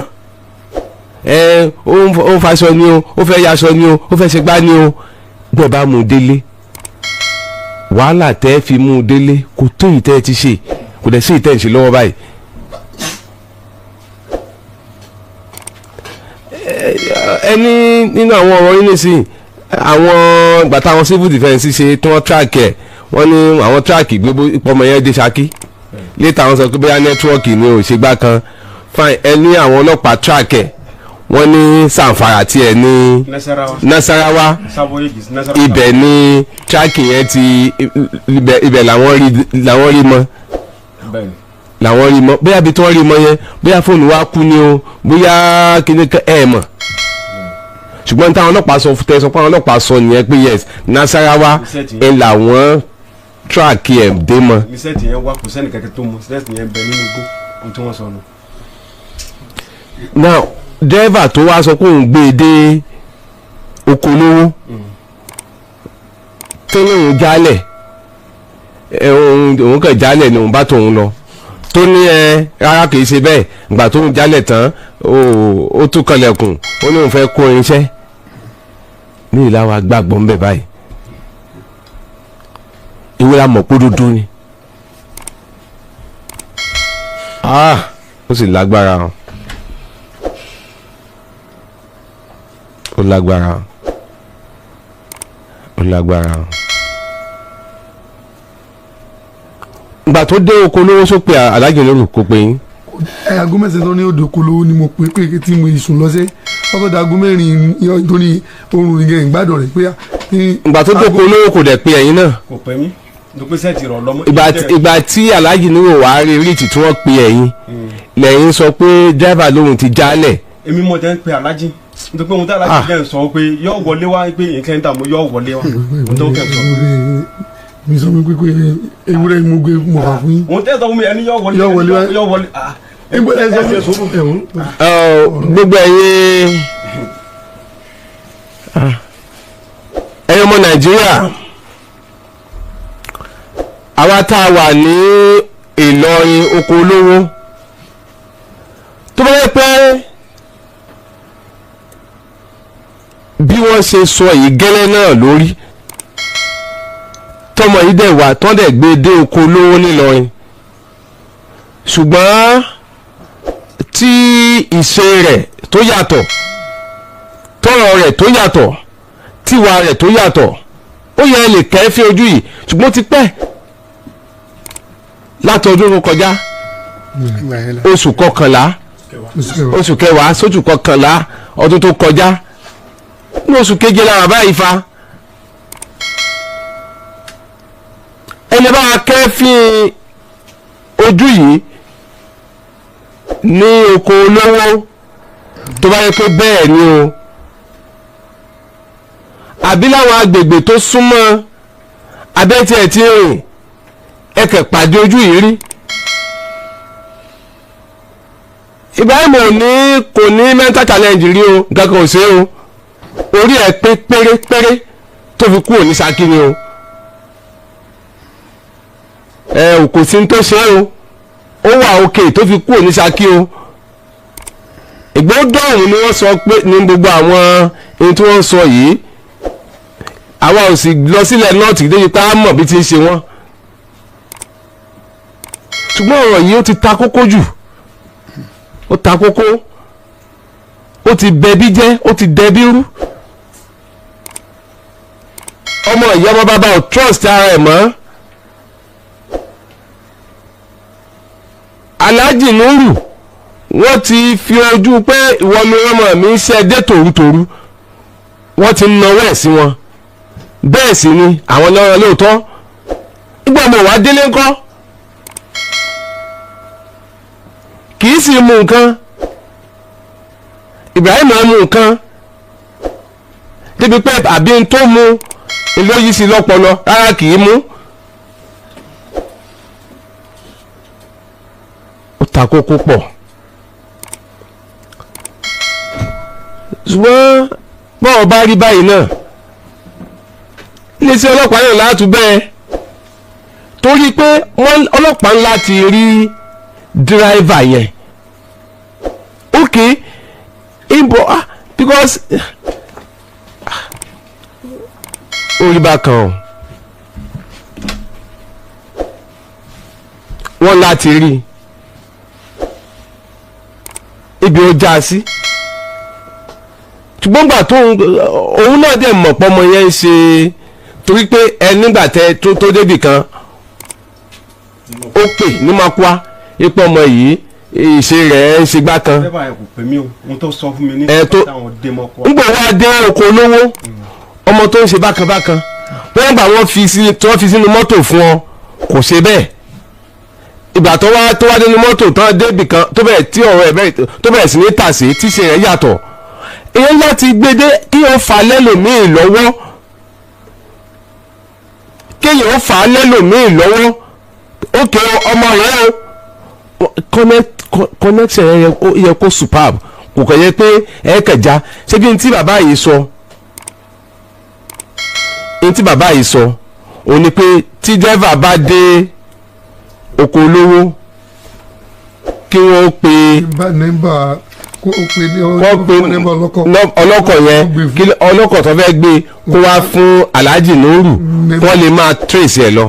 ó ń faṣọ ni o ó fẹ́ yaṣọ ni o ó fẹ́ ṣe gbá ni o gbọ́ bá mú un délé wàhálà tẹ́ fi mú un délé kò tó yìí tẹ́ ẹ ti ṣe kò dẹ̀ sí ìtẹ́ ìṣe lọ́wọ́ báyìí. ẹni nínú àwọn ọ̀rọ̀ yín nísìnyí àwọn ìgbà táwọn civil defence ṣe tí wọ́n track ẹ̀ wọ́n ní àwọn track gbogbo ìpọ́nmọ yẹn dé Ṣakí létà àwọn sọ pé bóyá nẹ́tíwọ́ọ̀kì ni ò ṣe gbá kan fine ẹni àwọn ọlọ́pàá track ẹ̀ wọ́n ní Sàǹfàrà tiẹ̀ ní Nasarawa ibẹ̀ ní track yẹn ti ibẹ̀ làwọn rí mọ́ làwọn rí mọ́ bóyá bí tí wọ́n rí mọ́ yẹn bóyá fóònù wa kú ni o bóyá kíní ẹ̀ mọ̀ ṣùgbọ́n táwọn ọlọ́pàá sọ tẹ sọ pé àwọn ọlọ́pàá sọ nìyẹn pé yes Nasarawa ẹ̀ làwọn track ẹ̀ dé mọ́. mísẹ́ẹ̀tì yẹn wá kò sẹ́ni kẹ̀kẹ́ tó mu mísẹ́ẹ̀tì yẹn bẹ nínú igbó ohun tí wọ́n sọ nù. now dẹ́rẹ́bà tó wá sọ pé òun gbé e dé oko lówó tó ní òun jálẹ̀ òun kàn jálẹ̀ ni òun bá tòun lọ tó ní rárá kìí ṣe bẹ́ẹ̀ ìgbà tó ń jálẹ̀ tán ó tún kanlẹ̀kùn ó ní òun fẹ́ kó irinṣẹ́ ní ìlà wa gbàgbọ́ ńbẹ báyìí ìwé la mọ̀ pé dúdú ni ó sì lágbára ó lágbára ìgbà tó dé oko lówó sópè Alhaji Nuru kò pé yín. aago mẹ́sàn-án tó ní odò oko lówó ni mo pè pé tí mo sùn lọ́sẹ̀ ọkọ̀ dàgó mẹ́rin nítorí oorun ìgẹ̀ ìgbádùn rẹ̀ pé. ìgbà tó dé oko lówó kò dẹ̀ pé ẹ̀yin náà. kò pẹ́ mí nítorí sẹ́ẹ̀tì rọ̀ lọ́mọ. ìgbà tí Alhaji Nuru wà á rí ríìtì tí wọ́n pe ẹ̀yin lẹ́yìn sọ pé dírẹ́bà lóhun ti jálẹ̀. èmi mọ̀ jẹ́ pé Alhaji nítorí pé ohun tí Alhaji jẹ́ sọ pé yóò wọlé wá pé nǹkan ìta mo yóò wọlé wá ohun tó kẹ́ sọ. mi sọ pé ewúrẹ́ mo gbé mọ̀ fà fún yín. òun tẹ́ sọ fún mi ẹni yóò wọlé gbogbo ẹ̀yin ọmọ Nàìjíríà àwa tá a wà ní Ìlọrin oko olówó tó bá yẹ pé bí wọ́n ṣe sọ yìí gẹ́lẹ́ náà lórí tọmọ yìí dẹ̀ wà tán dẹ̀ gbé dé oko olówó nílọrin ṣùgbọ́n tí ìṣe rẹ̀ tó yàtọ̀, tọ̀rọ̀ rẹ̀ tó yàtọ̀, tíwà rẹ̀ tó yàtọ̀, ó yẹ lè kẹ́fín ojú yìí, ṣùgbọ́n ti pẹ́ láti ọdún tó kọjá oṣù kọkànlá oṣù kẹwàá sóṣù kọkànlá ọdún tó kọjá ní oṣù keje lára báyìí fa ẹni bá kẹ́fín ojú yìí ní oko olówó tó bá yẹ pé bẹ́ẹ̀ ni o àbí láwọn agbègbè tó súnmọ́ abẹ́tí ẹ̀ tí ń rìn ẹ̀kẹ́ pàdé ojú yìí rí. Ibrahim kò ní mental challenge rí o, nǹkan kan ò ṣe o, orí ẹ̀ pé pérépéré tó fi kúrò ní Ṣakí ni o. Kò sí ní tó ṣe o, ó wà òkè tó fi kúrò ní Ṣakí o. Ìgbódọ̀hún ni wọ́n sọ pé ní gbogbo àwọn ohun tí wọ́n sọ yìí àwa ò sì lọ sílẹ̀ nọ́ọ̀tì débi tá a mọ̀ bí ti ń ṣe wọ́n. Ṣùgbọ́n ọ̀rọ̀ yìí ó ti ta kókó jù, ó ta kókó, ó ti bẹbí jẹ́, ó ti dẹbí rú. ọmọ ìyá ọmọ bàbá ò trust ara ẹ̀ mọ́. Alhaji Nuru wọ́n ti fi ojú pé ìwọ ni ọmọ mi ń ṣe dé tòrútòrú, wọ́n ti nawọ́ ẹ̀ sí wọn. Bẹ́ẹ̀ sì ni àwọn lọ́rọ̀ lóòótọ́. Nígbà ọmọ wa délé ńkọ́ kì í sì mú nǹkan. Ibrahim mú nǹkan débi pé àbí n tó mu ìlóyìí sí lọ́pọlọ rárá kì í mú. Ó ta kókó pọ̀. Ṣùgbọ́n bọ́ọ̀ bá rí báyìí náà iléeṣẹ́ ọlọ́pàá náà láti bẹ́ẹ̀ torí pé ọlọ́pàá ńlá ti rí dírẹ́fà yẹn. Okay, because orí bá kan o wọ́n láti rí ibi ó já sí. Ṣùgbọ́n gbà tó òun náà dẹ̀ mọ̀ pọ́mọ yẹn ń ṣe torí pé nígbà tó débì kan ó pè ní Makwa ipò ọmọ yìí ìṣe rẹ̀ ń ṣe gbá kan. ẹ bá ẹ kò pè mí o ohun tó sọ fún mi ní táwọn dé Makwa. ń gbọ́ wá dé oko olówó ọmọ tó ń ṣe bákanbákan wọ́n gbà wọ́n fi sínú mọ́tò fún ọ kò ṣe bẹ́ẹ̀. Ìgbà tó wá nínú mọ́tò tán débì kan tó bẹ̀rẹ̀ tí ọ̀rọ̀ ẹ̀ tó bẹ̀rẹ̀ sí ní tàsé tíṣe rẹ̀ yàtọ̀. Èyí láti gbédé kí ó fà lẹ́lòmíì lọ́wọ́ kéèyàn ó fà lẹ́lòmíì lọ́wọ́ ókè ọmọ rẹ̀ connection yẹ kó superb kò kàn yẹ pé ẹ kẹja ṣé bí n tí bàbá yìí sọ òun ni pé tí driver bá dé oko olówó kí wọ́n pe ọlọ́kọ̀ yẹn kí ọlọ́kọ̀ tó fẹ́ gbé kó wá fún Alhaji Nuru wọ́n lè máa trace ẹ̀ lọ.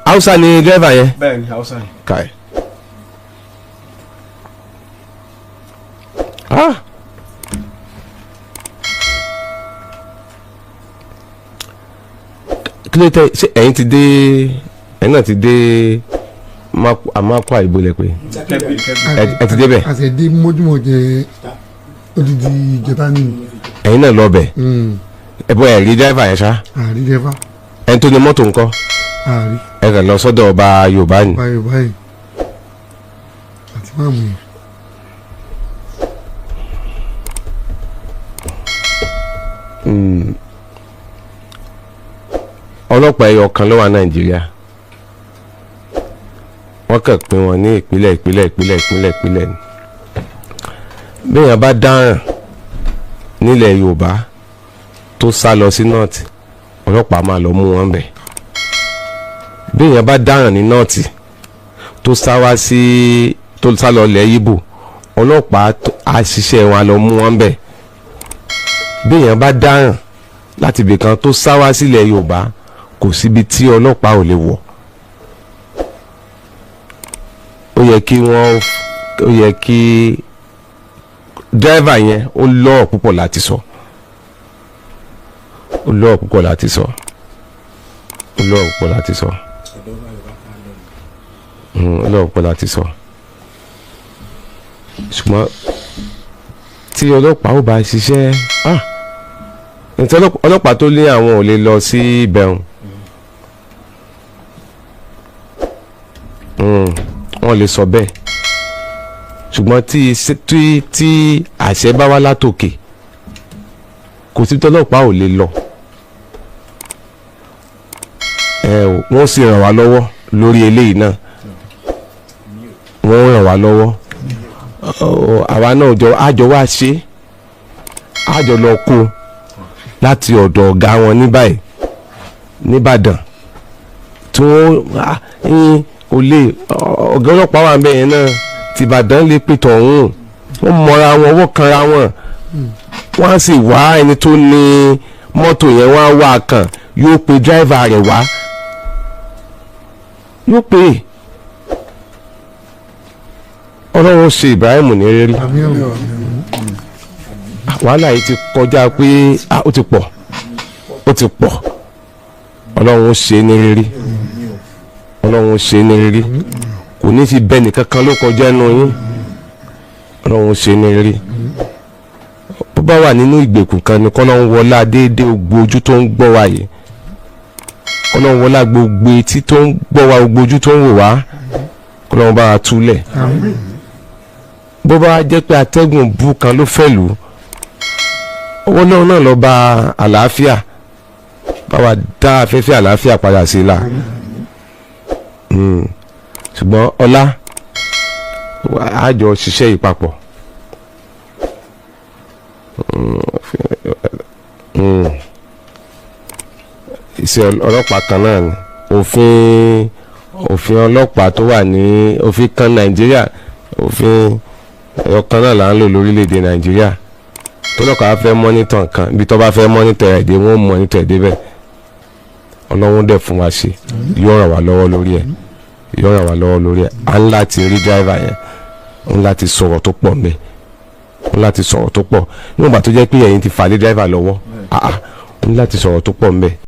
Hausa ni driver yẹn. Bẹ́ẹ̀ni Hausa ni. Kai. Kí ló tẹ ṣé ẹ̀yin náà ti dé Makwa ìbólẹ̀ pé ẹ ti débẹ̀. àṣẹdé mójúmọ́ jẹ odidi ìjẹta nínú. ẹ̀yin náà lọ bẹ̀ ẹ bọ́ ẹ̀ rí driver yẹn ṣá. àrí dẹ́fà. ẹni tó ní mọ́tò ńkọ́. àrí. ẹ kàn lọ sọ́dọ̀ ọba Yorùbá ni. ọba Yorùbá yìí àti máàmù yìí. Ọlọ́pàá ẹyọ kan ló wà Nàìjíríà wọ́n kàn pín wọn ní ìpínlẹ̀ ni. Béèyàn bá dáràn nílẹ̀ Yorùbá tó sá lọ sí north ọlọ́pàá máa lọ mú wọn bẹ̀. Béèyàn bá dáràn ní north tó sá lọ lẹ̀ Ìgbò ọlọ́pàá àṣìṣe wọn lọ mú wọn bẹ̀. Béèyàn bá dáràn láti ibìkan tó sá wá sílẹ̀ Yorùbá kò síbi tí ọlọ́pàá ò lè wọ̀. ó yẹ kí dírẹ́fà yẹn ó lọ́ọ̀ púpọ̀ láti sọ ó lọ́ọ̀ púpọ̀ láti sọ ó lọ́ọ̀ púpọ̀ láti sọ ó lọ́ọ̀ púpọ̀ láti sọ ṣùgbọ́n tí ọlọ́pàá ò bá ṣiṣẹ́ ǹtẹ́ ọlọ́pàá tó lé àwọn ò lè lọ sí ibẹ̀rùn wọ́n lè sọ bẹ́ẹ̀ ṣùgbọ́n tí àṣẹ bá wá látòkè kò sí tọ́lọ́pàá ò lè lọ wọ́n sì ràn wá lọ́wọ́ lórí eléyìí náà wọ́n ràn wá lọ́wọ́ àwa náà àjọ wá ṣe àjọ lọ kó láti ọ̀dọ̀ ọ̀gá wọn ní báyìí nìbàdàn tí wọ́n kò lè ọ̀gá ọlọ́pàá wà bẹ́ẹ̀ náà tìbàdàn lè pè tọ̀hún wọ́n mọra wọn ọwọ́ kanra wọn wọ́n á sì wá ẹni tó ní mọ́tò yẹn wọ́n á wá kàn yóò pe dráìvà rẹ̀ wá yóò pè é ọlọ́run ṣe Ibrahim ní rírí wàhálà yìí ti kọjá pé ó ti pọ̀ ọlọ́run ṣe ní rírí ọlọ́run ṣe ní rírí kò ní fi bẹ́ẹ̀ nìkan kan ló kọjá ẹnu yín ọlọ́run ṣe ní rírí bó bá wà nínú ìgbèkùn kan ni kọ́lọ́run wọlá déédéé gbogbo ojú tó ń gbọ́ wa yìí kọ́lọ́run wọlá gbogbo etí tó ń gbọ́ wa gbogbo ojú tó ń wò wá kọ́lọ́run bá wa túlẹ̀ bó bá jẹ́ pé atẹ́gùn bú kan ló fẹ́ lù owó náà lọ bá àlàáfíà bá wa dá afẹ́fẹ́ àlàáfíà padà sí i la ṣùgbọ́n ọlá àjọ ṣiṣẹ́ yìí papọ̀ iṣẹ́ ọlọ́pàá kan náà ni òfin ọlọ́pàá tó wà ní òfin kan Nàìjíríà òfin ọ̀kan náà là ń lò lórílẹ̀‐èdè Nàìjíríà tó lọ́kàá fẹ́ mọ́nítọ̀ nǹkan ibi tó bá fẹ́ mọ́nítọ̀ ẹ̀dẹ̀ wọ́n mọ́nítọ̀ ẹ̀dẹ̀ bẹ́ẹ̀ Ọlọ́run dẹ̀ fún wa ṣe yóò ràn wá lọ́wọ́ lórí ẹ̀ à ń láti rí dráìvà yẹn ń láti sọ̀rọ̀ tó pọ̀ mbẹ́ ń láti sọ̀rọ̀ tó pọ̀ nígbà tó jẹ́ pé ẹ̀yin ti fà lé dráìvà lọ́wọ́ ń láti sọ̀rọ̀ tó pọ̀ mbẹ́.